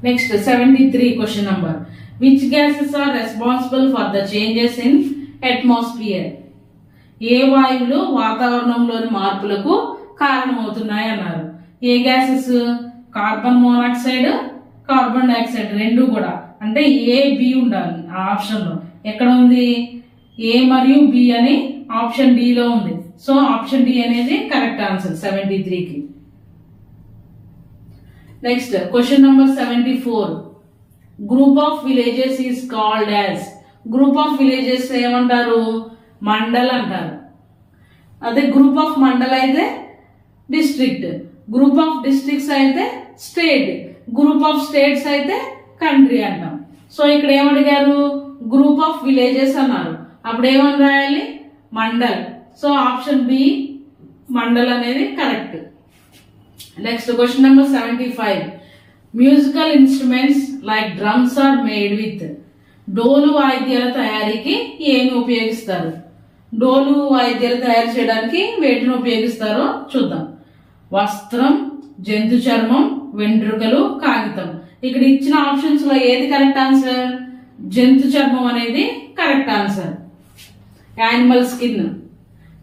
Next 73 question number. Which gases are responsible for the changes in atmosphere? ఏ వాయువులు వాతావరణంలోని మార్పులకు కారణమవుతున్నాయి అన్నారు. ఏ gases? Carbon monoxide, carbon dioxide రెండు కూడా. అంటే ఏ బి ఉండాలి ఆ ఆప్షన్ లో. ఎక్కడ ఉంది? ఏ మరియు బి అని ఆప్షన్ డి లో ఉంది. సో ఆప్షన్ డి అనేది కరెక్ట్ ఆన్సర్ 73కి. Next question number 74. Group of villages is called as. Group of villages ఏమంటారు? మండల్ అంటారు. అదే గ్రూప్ ఆఫ్ మండల్ అయితే డిస్ట్రిక్ట్, గ్రూప్ ఆఫ్ డిస్ట్రిక్ట్స్ అయితే స్టేట్, గ్రూప్ ఆఫ్ స్టేట్స్ అయితే కంట్రీ అంటాం. సో ఇక్కడ ఏమడిగారు? గ్రూప్ ఆఫ్ విలేజెస్ అన్నారు. అప్పుడు ఏమని రాయాలి? Mandal. So option B mandal అనేది correct. Next question number 75. Musical instruments like drums are made with. డోలు వాయిద్యాల తయారీకి ఏమి ఉపయోగిస్తారు? డోలు వాయిద్యాలు తయారు చేయడానికి వేటిని ఉపయోగిస్తారో చూద్దాం. వస్త్రం, జంతు చర్మం, వెంట్రుకలు, కాగితం. ఇక్కడ ఇచ్చిన ఆప్షన్స్ లో ఏది కరెక్ట్ ఆన్సర్? జంతు చర్మం అనేది correct answer. Animal skin.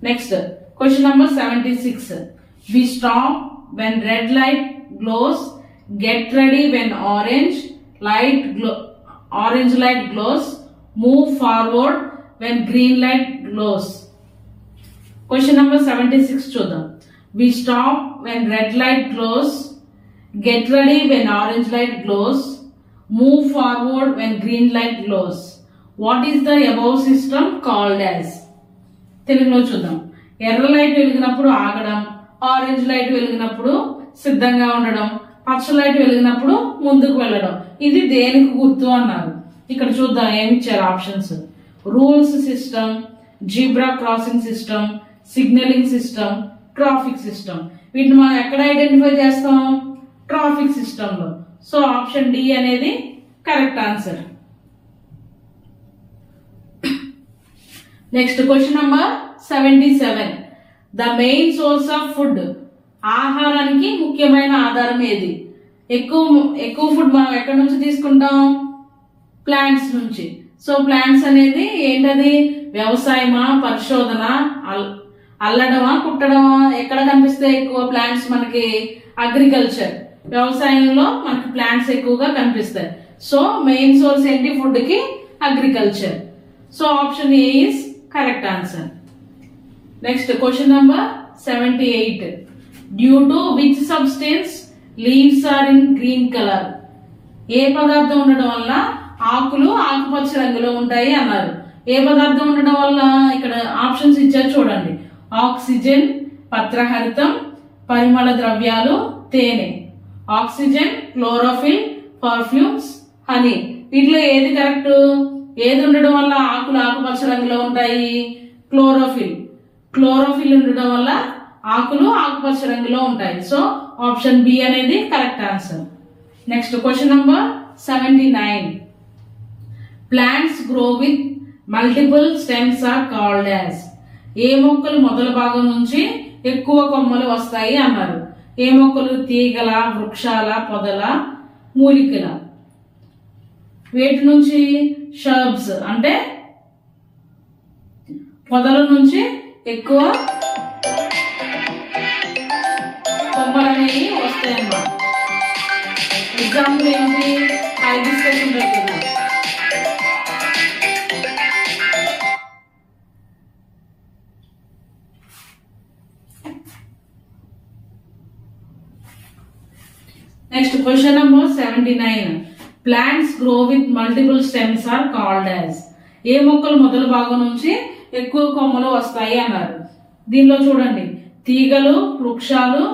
Next question number 76. We stop when red light glows, get ready when orange light glows, move forward when green light glows. Question number 76 చూద్దాం. We stop when red light glows, get ready when orange light glows, move forward when green light glows. What is the above system called as? తెలుగులో చూద్దాం. ఎర్ర light వెలిగినప్పుడు ఆగడం, orange light వెలిగినప్పుడు సిద్ధంగా ఉండడం, పచ్చ light వెలిగినప్పుడు ముందుకు వెళ్ళడం. ఇది దేనికి గుర్తు అన్నారు. ఇక్కడ చూద్దాం ఏమి ఇచ్చారు options. Rules system, zebra crossing system, signalling system, traffic system. వీటిని మనం ఎక్కడ ఐడెంటిఫై చేస్తాం? ట్రాఫిక్ సిస్టమ్ లో. సో ఆప్షన్ డి అనేది correct answer. Next question number 77. The main source of food. ఆహారానికి ముఖ్యమైన ఆధారం ఏది? ఎక్కువ ఫుడ్ మనం ఎక్కడి నుంచి తీసుకుంటాం? ప్లాంట్స్ నుంచి. సో ప్లాంట్స్ అనేది ఏంటది? వ్యవసాయమా, పరిశోధన, అల్లడమా, కుట్టడమా? ఎక్కడ కనిపిస్తాయి ఎక్కువ ప్లాంట్స్ మనకి? అగ్రికల్చర్, వ్యవసాయంలో మనకి ప్లాంట్స్ ఎక్కువగా కనిపిస్తాయి. సో మెయిన్ సోర్స్ ఏంటి ఫుడ్ కి? Agriculture. So option A is correct answer. Next question number 78. Due to which substance leaves are in green colour? ఏ పదార్థం ఉండడం వల్ల ఆకులు ఆకుపచ్చ రంగులో ఉంటాయి అన్నారు. ఏ పదార్థం ఉండడం వల్ల? ఇక్కడ ఆప్షన్స్ ఇచ్చారు చూడండి. ఆక్సిజన్, పత్రహరితం, పరిమళ ద్రవ్యాలు, తేనె. Oxygen, chlorophyll, perfumes, honey. వీటిలో ఏది కరెక్ట్? ఏది ఉండడం వల్ల ఆకులు ఆకుపచ్చ రంగులో ఉంటాయి? క్లోరోఫిల్. క్లోరోఫిల్ ఉండడం వల్ల ఆకులు ఆకుపచ్చ రంగులో ఉంటాయి. సో ఆప్షన్ బి అనేది correct answer. Next question number 79. Plants grow with multiple stems are called as? ఏ మొక్కలు మొదల భాగం నుంచి ఎక్కువ కొమ్మలు వస్తాయి అన్నారు. ఏ మొక్కలు? తీగల, వృక్షాల, పొదల, మూలికల. వేటి నుంచి? షర్బ్స్ అంటే పొదల నుంచి ఎక్కువ కొమ్మలు అనేవి వస్తాయి అన్నమాట. ఎగ్జాంపుల్ ఏంటి? హైబిస్కస్ ఉంటుంది కదా. Next question number 79. Plants grow with multiple stems are called as? ఏ మొక్కలు మొదల భాగం నుంచి ఎక్కువ కొమ్మలు వస్తాయి అన్నారు. దీనిలో చూడండి, తీగలు, వృక్షాలు,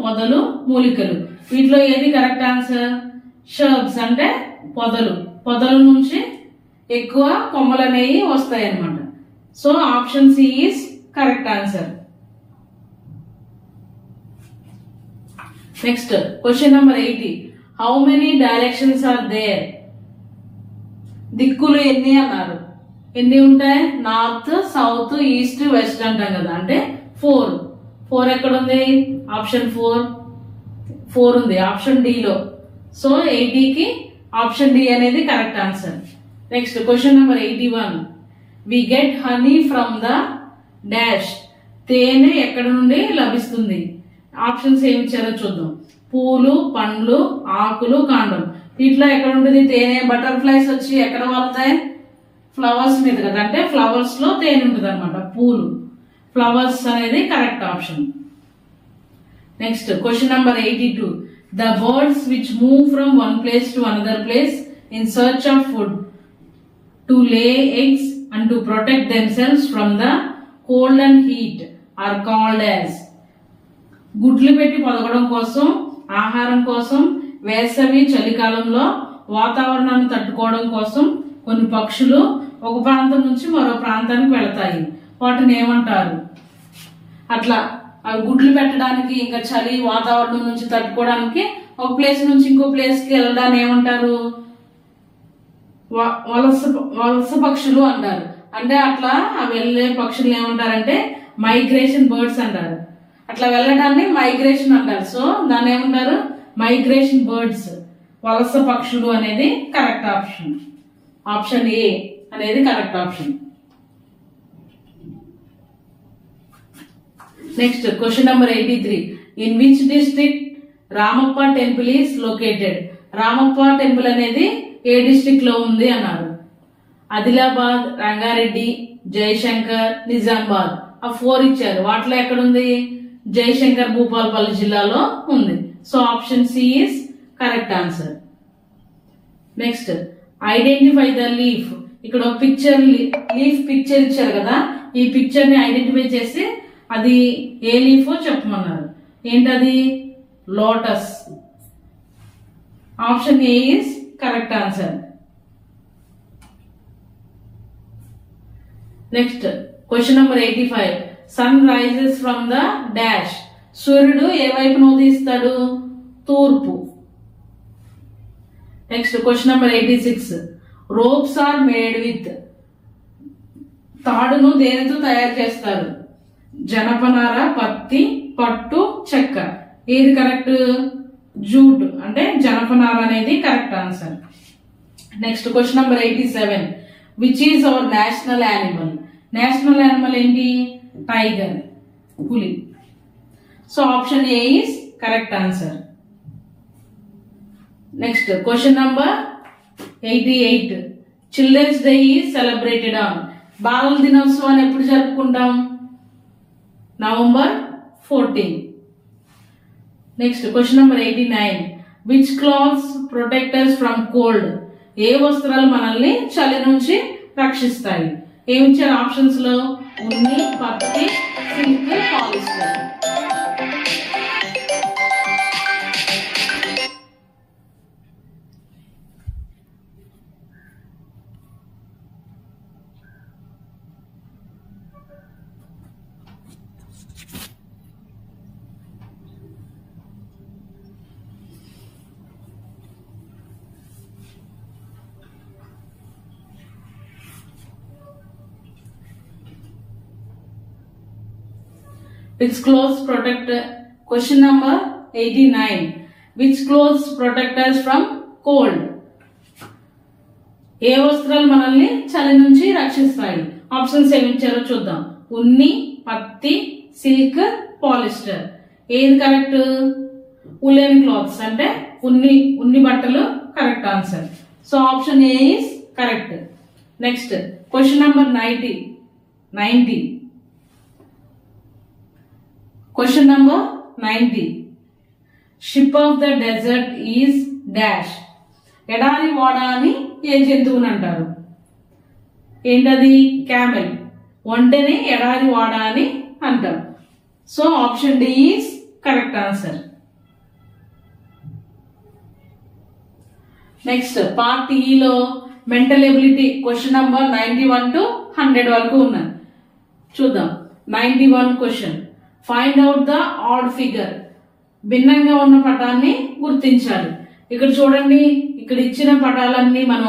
పొదలు, మూలికలు. వీటిలో ఏది కరెక్ట్ ఆన్సర్? షర్బ్స్ అంటే పొదలు. పొదల నుంచి ఎక్కువ కొమ్మలు అనేవి వస్తాయి అన్నమాట. So option C is correct answer. Next question number 80. How many directions are there? దిక్కులు ఎన్ని అన్నారు. ఎన్ని ఉంటాయి? నార్త్, సౌత్, ఈస్ట్, వెస్ట్ అంటాం కదా. అంటే 4. 4 ఎక్కడ ఉంది? ఆప్షన్ 4 ఉంది ఆప్షన్ డి లో. సో 80కి ఆప్షన్ డి అనేది correct answer. Next question number 81. We get honey from the dash? తేనె ఎక్కడ నుండి లభిస్తుంది? ఆప్షన్స్ ఏమి ఇచ్చారో చూద్దాం. పూలు, పండ్లు, ఆకులు, కాండం. వీటిలో ఎక్కడ ఉంటుంది తేనె? బటర్ఫ్లైస్ వచ్చి ఎక్కడ వాళ్తాయి? ఫ్లవర్స్ మీద కదా. అంటే ఫ్లవర్స్ లో తేనె ఉంటుంది అనమాట. పూలు, ఫ్లవర్స్ అనేది correct option. Next question number 82. The birds which move from one place to another place in search of food to lay eggs and to protect themselves from the cold and heat are called as? గుడ్లు పెట్టి పొదగడం కోసం, ఆహారం కోసం, వేసవి చలికాలంలో వాతావరణాన్ని తట్టుకోవడం కోసం కొన్ని పక్షులు ఒక ప్రాంతం నుంచి మరో ప్రాంతానికి వెళతాయి. వాటిని ఏమంటారు? అట్లా అవి గుడ్లు పెట్టడానికి, ఇంకా చలి వాతావరణం నుంచి తట్టుకోవడానికి ఒక ప్లేస్ నుంచి ఇంకో ప్లేస్ కి వెళ్ళడాన్ని ఏమంటారు? వలస పక్షులు అంటారు. అంటే అట్లా వెళ్ళే పక్షులు ఏమంటారంటే మైగ్రేషన్ బర్డ్స్ అంటారు. అట్లా వెళ్ళడాన్ని మైగ్రేషన్ అంటారు. సో దాన్ని ఏమంటారు? మైగ్రేషన్ బర్డ్స్, వలస పక్షులు అనేది కరెక్ట్ ఆప్షన్. ఆప్షన్ ఏ అనేది correct option. Next question number 83. In which district Ramappa temple is located? Ramappa temple అనేది ఏ డిస్ట్రిక్ట్ లో ఉంది అన్నారు. ఆదిలాబాద్, రంగారెడ్డి, జయశంకర్, నిజామాబాద్. ఆ 4 ఇచ్చారు. వాటిలో ఎక్కడుంది? జయశంకర్ భూపాలపల్లి జిల్లాలో ఉంది. So option C is correct answer. Next identify the leaf. ఇక్కడ ఒక పిక్చర్, లీఫ్ పిక్చర్ ఇచ్చారు కదా, ఈ పిక్చర్ ని ఐడెంటిఫై చేసి అది ఏ లీఫ్ చెప్పమన్నారు. ఏంటది? Lotus. Option A is correct answer. Next question number 85. Sun rises from the dash. సూర్యుడు ఏ వైపున ఉదయిస్తాడు? తూర్పు. Next question number 86. Ropes are made with. తాడును దేనితో తయారు చేస్తారు? జనపనార, పత్తి, పట్టు, చెక్క. ఏది కరెక్ట్? జూట్ అంటే జనపనార అనేది correct answer. Next question number 87. Which is our national animal? National animal ఏంటి? టైగర్, పులి. So option A is correct answer. Next question number 88. Children's day is celebrated on. బాలల దినోత్సవాన్ని ఎప్పుడు జరుపుకుంటాం? November 14. Next question number 89. Which clothes protect us from cold? ఏ వస్త్రాలు మనల్ని చలి నుంచి రక్షిస్తాయి? ఏమిచ్చారు ఆప్షన్స్ లో? ఉన్ని, పత్తి, silk, polyester. Which clothes protect? Question number 89. Which clothes protect us from cold? ఏ వస్త్రాలు మనల్ని చలి నుంచి రక్షిస్తాయి? ఆప్షన్స్ ఏమి ఇచ్చారో చూద్దాం. ఉన్ని, పత్తి, సిల్క్, పాలిస్టర్. ఏది కరెక్ట్? ఉలెన్ క్లాత్స్ అంటే ఉన్ని బట్టలు correct answer. So option A is correct. Next question number 90. Question number 90. Ship of the desert is dash. ఎడారి వాడ అని ఏ జంతువుని అంటారు? ఏంటది? క్యామెల్. ఒంటెని ఎడారి వాడ అని అంటారు. So option D is correct answer. Next part ఈలో mental ability question number 91 to 100 వరకు ఉన్నాయి. చూద్దాం. 91 క్వశ్చన్. Find out the odd figure. భిన్నంగా ఉన్న పటాన్ని గుర్తించాలి. ఇక్కడ చూడండి, ఇక్కడ ఇచ్చిన పటాలన్నీ మనం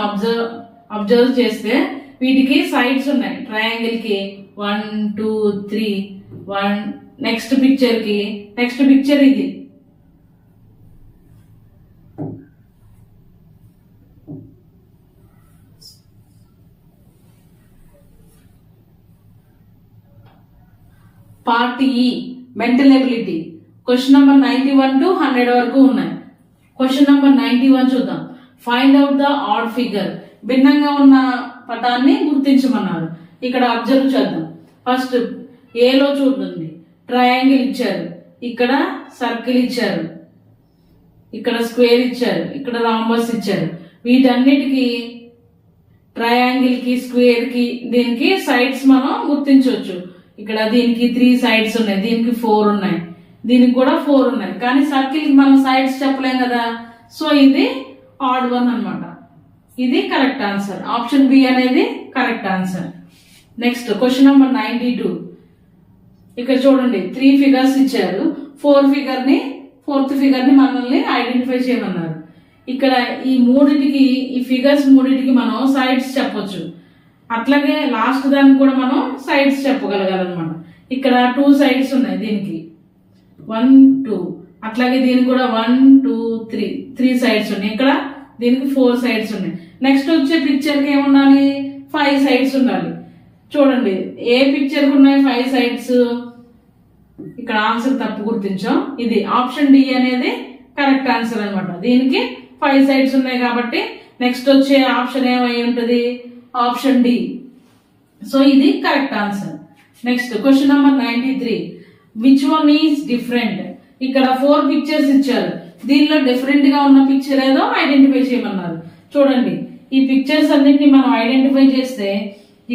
అబ్జర్వ్ చేస్తే వీటికి సైడ్స్ ఉన్నాయి. ట్రయాంగిల్ కి 1 2 3 1. నెక్స్ట్ పిక్చర్ ఇది. పార్ట్ ఈ mental ability question number 91 to 100 వరకు ఉన్నాయి. క్వశ్చన్ నంబర్ 91 చూద్దాం. Find out the odd figure. భిన్నంగా ఉన్న పటాన్ని గుర్తించమన్నారు. ఇక్కడ అబ్జర్వ్ చేద్దాం. ఫస్ట్ ఏలో చూడండి, ట్రయాంగిల్ ఇచ్చారు, ఇక్కడ సర్కిల్ ఇచ్చారు, ఇక్కడ స్క్వేర్ ఇచ్చారు, ఇక్కడ రాంబస్ ఇచ్చారు. వీటన్నిటికీ ట్రయాంగిల్ కి, స్క్వేర్ కి, దీనికి సైడ్స్ మనం గుర్తించవచ్చు. ఇక్కడ దీనికి 3 సైడ్స్ ఉన్నాయి, దీనికి 4 ఉన్నాయి, దీనికి కూడా 4 ఉన్నాయి. కానీ సర్కిల్ కి మనం సైడ్స్ చెప్పలేం కదా. సో ఇది ఆడ్ వన్ అన్నమాట. ఇది కరెక్ట్ ఆన్సర్. ఆప్షన్ బి అనేది correct answer. Next question number 92. ఇక్కడ చూడండి, 3 ఫిగర్స్ ఇచ్చారు. ఫోర్త్ ఫిగర్ ని మనల్ని ఐడెంటిఫై చేయమన్నారు. ఇక్కడ ఈ ఫిగర్స్ మూడింటికి మనం సైడ్స్ చెప్పొచ్చు. అట్లాగే లాస్ట్ దానికి కూడా మనం సైడ్స్ చెప్పగలగాలన్నమాట. ఇక్కడ 2 సైడ్స్ ఉన్నాయి, దీనికి 1 2. అట్లాగే దీనికి కూడా 1 2 3 సైడ్స్ ఉన్నాయి. ఇక్కడ దీనికి 4 సైడ్స్ ఉన్నాయి. నెక్స్ట్ వచ్చే పిక్చర్ కి ఏముండాలి? 5 సైడ్స్ ఉండాలి. చూడండి, ఏ పిక్చర్ కు ఉన్నాయి 5 సైడ్స్? ఇక్కడ ఆన్సర్ తప్పు గుర్తించాం. ఇది ఆప్షన్ డి అనేది కరెక్ట్ ఆన్సర్ అనమాట. దీనికి 5 సైడ్స్ ఉన్నాయి కాబట్టి నెక్స్ట్ వచ్చే ఆప్షన్ ఏమై ఉంటుంది, ఆప్షన్ డి. సో ఇది correct answer. Next question number 93. Which one is different? ఇక్కడ 4 పిక్చర్స్ ఇచ్చారు. దీనిలో డిఫరెంట్ గా ఉన్న పిక్చర్ ఏదో ఐడెంటిఫై చేయమన్నారు. చూడండి, ఈ పిక్చర్స్ అన్నిటిని మనం ఐడెంటిఫై చేస్తే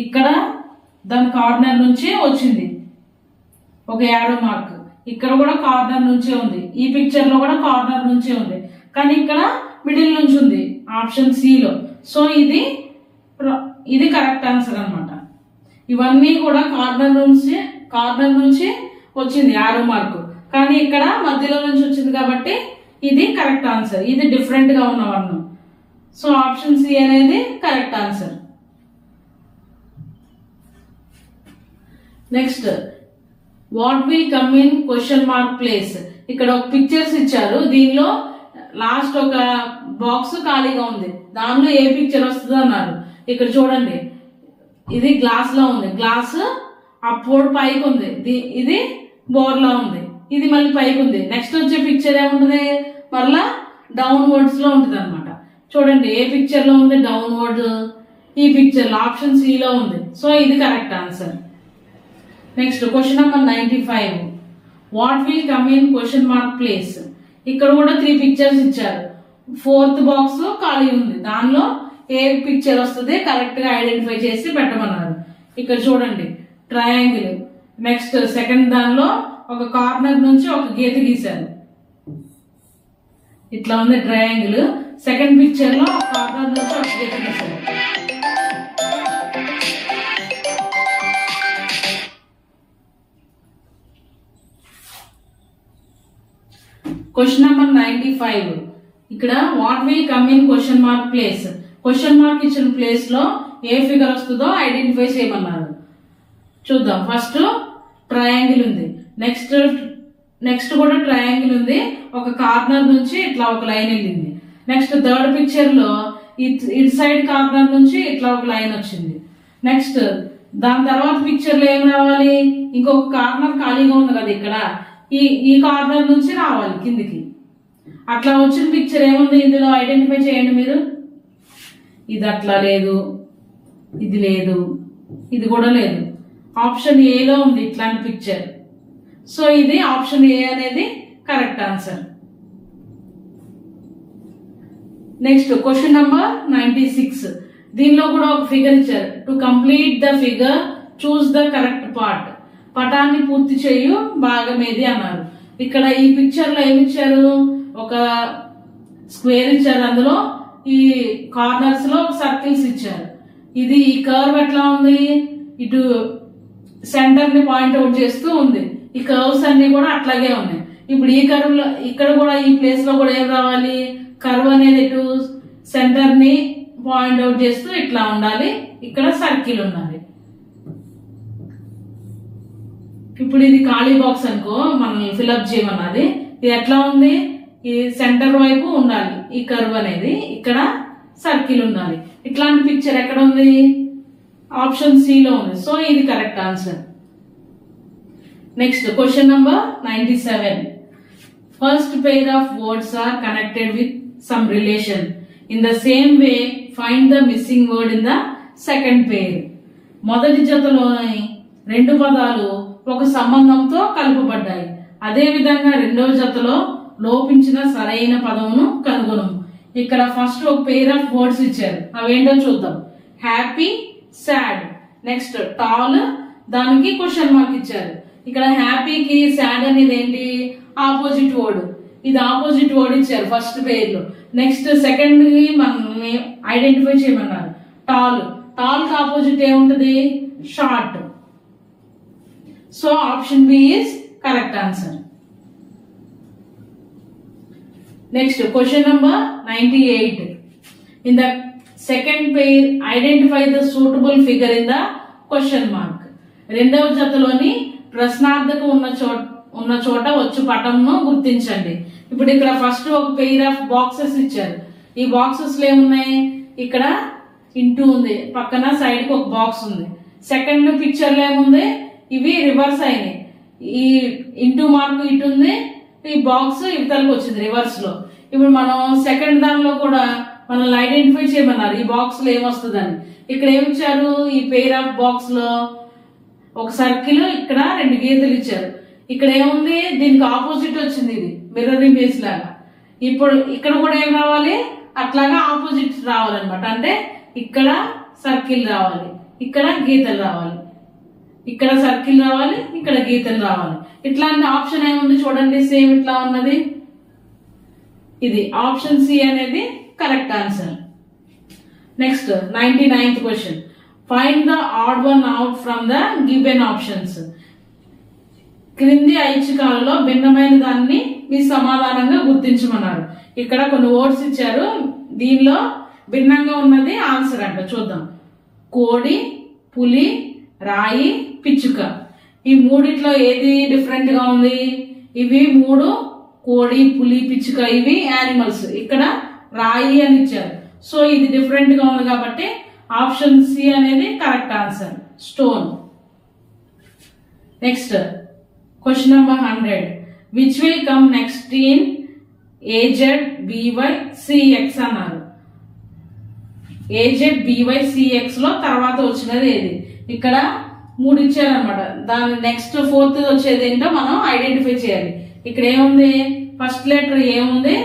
ఇక్కడ దాని కార్నర్ నుంచి వచ్చింది ఒక యారో మార్క్, ఇక్కడ కూడా కార్నర్ నుంచే ఉంది, ఈ పిక్చర్ లో కూడా కార్నర్ నుంచే ఉంది, కానీ ఇక్కడ మిడిల్ నుంచి ఉంది ఆప్షన్ సి లో. సో ఇది కరెక్ట్ ఆన్సర్ అన్నమాట. ఇవన్నీ కూడా కార్నర్ నుంచి వచ్చింది యారో మార్క్, కానీ ఇక్కడ మధ్యలో నుంచి వచ్చింది కాబట్టి ఇది కరెక్ట్ ఆన్సర్. ఇది డిఫరెంట్ గా ఉన్న వన్. సో ఆప్షన్ సి అనేది correct answer. Next, what will come in question mark place? ఇక్కడ ఒక పిక్చర్స్ ఇచ్చారు. దీనిలో లాస్ట్ ఒక బాక్స్ ఖాళీగా ఉంది, దానిలో ఏ పిక్చర్ వస్తుంది అన్నారు. ఇక్కడ చూడండి, ఇది గ్లాస్ లో ఉంది, గ్లాస్ అప్పుడు పైకి ఉంది, ఇది బోర్ లో ఉంది, ఇది మళ్ళీ పైకి ఉంది. నెక్స్ట్ వచ్చే పిక్చర్ ఏముంటుంది, మళ్ళా డౌన్వర్డ్స్ లో ఉంటుంది అనమాట. చూడండి, ఏ పిక్చర్ లో ఉంది డౌన్వర్డ్, ఈ పిక్చర్ లో ఆప్షన్ సి లో ఉంది. సో ఇది correct answer. Next question number 95. What will come in question mark place? ఇక్కడ కూడా 3 పిక్చర్స్ ఇచ్చారు. 4th బాక్స్ ఖాళీ ఉంది, దానిలో ఏ పిక్చర్ వస్తుంది కరెక్ట్ గా ఐడెంటిఫై చేసి పెట్టమన్నారు. ఇక్కడ చూడండి, ట్రయాంగిల్. నెక్స్ట్ సెకండ్ దానిలో ఒక కార్నర్ నుంచి ఒక గీత గీశారు, ఇట్లా ఉంది ట్రయాంగిల్. సెకండ్ పిక్చర్ లో ఒక కార్నర్ నుంచి ఒక గీత గీశారు. Question number 95. ఇక్కడ what will come in question mark place? Question mark ఇచ్చిన ప్లేస్ లో ఏ ఫిగర్ వస్తుందో ఐడెంటిఫై చేయమన్నారు. చూద్దాం. ఫస్ట్ ట్రయాంగిల్ ఉంది, నెక్స్ట్ కూడా ట్రయాంగిల్ ఉంది, ఒక కార్నర్ నుంచి ఇట్లా ఒక లైన్ వెళ్ళింది. నెక్స్ట్ థర్డ్ పిక్చర్ లో ఇటు సైడ్ కార్నర్ నుంచి ఇట్లా ఒక లైన్ వచ్చింది. నెక్స్ట్ దాని తర్వాత పిక్చర్ లో ఏం రావాలి, ఇంకొక కార్నర్ ఖాళీగా ఉంది కదా, ఇక్కడ ఈ కార్నర్ నుంచి రావాలి కిందికి. అట్లా వచ్చిన పిక్చర్ ఏముంది ఇందులో ఐడెంటిఫై చేయండి మీరు. ఇది అట్లా లేదు, ఇది లేదు, ఇది కూడా లేదు. ఆప్షన్ ఏలో ఉంది ఇట్లాంటి పిక్చర్. సో ఇది ఆప్షన్ ఏ అనేది correct answer. Next question number 96. దీనిలో కూడా ఒక ఫిగర్ ఇచ్చారు. To complete the figure choose the correct part. పటాన్ని పూర్తి చేయు భాగం ఏది అన్నారు. ఇక్కడ ఈ పిక్చర్ లో ఏమి ఇచ్చారు, ఒక స్క్వేర్ ఇచ్చారు, అందులో ఈ కార్నర్స్ లో సర్కిల్స్ ఇచ్చారు. ఇది ఈ కర్వ్ ఎట్లా ఉంది, ఇటు సెంటర్ ని పాయింట్ అవుట్ చేస్తూ ఉంది. ఈ కర్వ్స్ అన్ని కూడా అట్లాగే ఉన్నాయి. ఇప్పుడు ఈ కర్వ్ లో ఇక్కడ కూడా ఈ ప్లేస్ లో కూడా ఏం రావాలి, కర్వ్ అనేది ఇటు సెంటర్ ని పాయింట్ అవుట్ చేస్తూ ఇట్లా ఉండాలి, ఇక్కడ సర్కిల్ ఉండాలి. ఇప్పుడు ఇది ఖాళీ బాక్స్ అనుకో, మనల్ని ఫిల్అప్ చేయమన్నది. ఇది ఎట్లా ఉంది, ఈ సెంటర్ వైపు ఉండాలి ఈ కర్వ్ అనేది, ఇక్కడ సర్కిల్ ఉండాలి. ఇట్లాంటి పిక్చర్ ఎక్కడ ఉంది, ఆప్షన్ సి లో ఉంది. సో ఇది correct answer. Next question number 97. First pair of words are connected with some relation. In the same way find the missing word in the second pair. మొదటి జతలోని 2 పదాలు ఒక సంబంధంతో కలుపబడ్డాయి. అదే విధంగా రెండవ జతలో లోపించిన సరైన పదమును కనుగొను. ఇక్కడ ఫస్ట్ ఒక పెయిర్ ఆఫ్ వర్డ్స్ ఇచ్చారు, అవేంటో చూద్దాం. Happy, sad. నెక్స్ట్ టాల్, దానికి క్వశ్చన్ మార్క్ ఇచ్చారు. ఇక్కడ హ్యాపీకి సాడ్ అనేది ఏంటి, ఆపోజిట్ వర్డ్. ఇది ఆపోజిట్ వర్డ్ ఇచ్చారు ఫస్ట్ పెయిర్ లో. నెక్స్ట్ సెకండ్ కి మనల్ని ఐడెంటిఫై చేయమన్నారు. టాల్ కి ఆపోజిట్ ఏముంటది, short. So option B is correct answer. Next question number 98. In the second pair identify the suitable figure in the question mark. రెండవ జతలోని ప్రశ్నార్థకం ఉన్న చోట వచ్చు పటంను గుర్తించండి. ఇప్పుడు ఇక్కడ ఫస్ట్ ఒక పెయిర్ ఆఫ్ బాక్సెస్ ఇచ్చారు. ఈ బాక్సెస్ లో ఏమున్నాయి, ఇక్కడ ఇంటూ ఉంది, పక్కన సైడ్ కి ఒక బాక్స్ ఉంది. సెకండ్ పిక్చర్ లో ఏముంది, ఇవి రివర్స్ అయినాయి. ఈ ఇంటూ మార్క్ ఇటు ఉంది, ఈ బాక్స్ ఇవతలకు వచ్చింది రివర్స్ లో. ఇప్పుడు మనం సెకండ్ దానిలో కూడా మనల్ని ఐడెంటిఫై చేయమన్నారు ఈ బాక్స్ లో ఏమొస్తుందని. ఇక్కడ ఏమిచ్చారు, ఈ పెయిర్ ఆఫ్ బాక్స్ లో ఒక సర్కిల్, ఇక్కడ 2 గీతలు ఇచ్చారు. ఇక్కడ ఏముంది, దీనికి ఆపోజిట్ వచ్చింది, ఇది మిర్రర్ ఇమేజ్ లాగా. ఇప్పుడు ఇక్కడ కూడా ఏం రావాలి, అట్లాగా ఆపోజిట్ రావాలన్నమాట. అంటే ఇక్కడ సర్కిల్ రావాలి, ఇక్కడ గీతలు రావాలి, ఇక్కడ సర్కిల్ రావాలి, ఇక్కడ గీతలు రావాలి. ఇట్లాంటి ఆప్షన్ ఏముంది చూడండి, సేమ్ ఇట్లా ఉన్నది. ఇది ఆప్షన్ సి అనేది correct answer. Next 99th question. Find the odd one out from the given options. క్రింది ఐచ్ఛికాలలో భిన్నమైన దాన్ని మీ సమాధానంగా గుర్తించమన్నారు. ఇక్కడ కొన్ని వర్డ్స్ ఇచ్చారు, దీనిలో భిన్నంగా ఉన్నది ఆన్సర్ అంట. చూద్దాం. కోడి, పులి, రాయి, పిచ్చుక. ఈ మూడిట్లో ఏది డిఫరెంట్ గా ఉంది? ఇవి 3 కోడి, పులి, పిచ్చుక ఇవి యానిమల్స్. ఇక్కడ రాయి అని ఇచ్చారు. సో ఇది డిఫరెంట్ గా ఉంది కాబట్టి ఆప్షన్ సి అనేది correct answer, stone. Next question number 100. Which will come next in A Z B Y C X అన్నారు. ఏజెడ్ బివై సిఎక్స్ లో తర్వాత వచ్చినది ఏది? ఇక్కడ 3 ఇచ్చారనమాట. దాని నెక్స్ట్ 4th వచ్చేది ఏంటో మనం ఐడెంటిఫై చేయాలి. ఇక్కడ ఏముంది, ఫస్ట్ లెటర్ ఏముంది,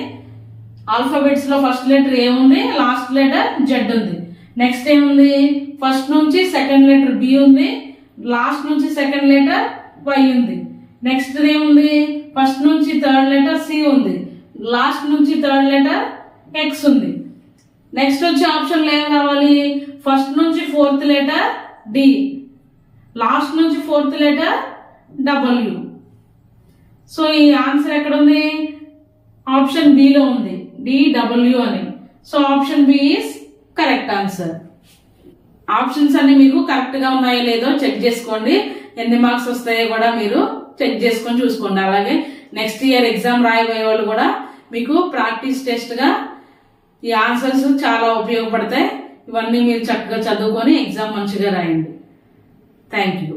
ఆల్ఫాబెట్స్ లో ఫస్ట్ లెటర్ ఏముంది, లాస్ట్ లెటర్ జెడ్ ఉంది. నెక్స్ట్ ఏముంది, ఫస్ట్ నుంచి సెకండ్ లెటర్ బి ఉంది, లాస్ట్ నుంచి సెకండ్ లెటర్ వై ఉంది. నెక్స్ట్ ఏముంది, ఫస్ట్ నుంచి థర్డ్ లెటర్ సి ఉంది, లాస్ట్ నుంచి థర్డ్ లెటర్ ఎక్స్ ఉంది. నెక్స్ట్ వచ్చే ఆప్షన్ ఏం రావాలి, ఫస్ట్ నుంచి 4th లెటర్ డి, లాస్ట్ నుంచి 4th లెటర్ డబ్ల్యూ. సో ఈ ఆన్సర్ ఎక్కడ ఉంది, ఆప్షన్ బి లో ఉంది, డిడబ్ల్యూ అని. So option B is correct answer. Options అన్ని మీకు కరెక్ట్ గా ఉన్నాయో లేదో చెక్ చేసుకోండి. ఎన్ని మార్క్స్ వస్తాయో కూడా మీరు చెక్ చేసుకొని చూసుకోండి. అలాగే నెక్స్ట్ ఇయర్ ఎగ్జామ్ రాయబోయే వాళ్ళు కూడా మీకు ప్రాక్టీస్ టెస్ట్ గా ఈ ఆన్సర్స్ చాలా ఉపయోగపడతాయి. ఇవన్నీ మీరు చక్కగా చదువుకొని ఎగ్జామ్ మంచిగా రాయండి. Thank you.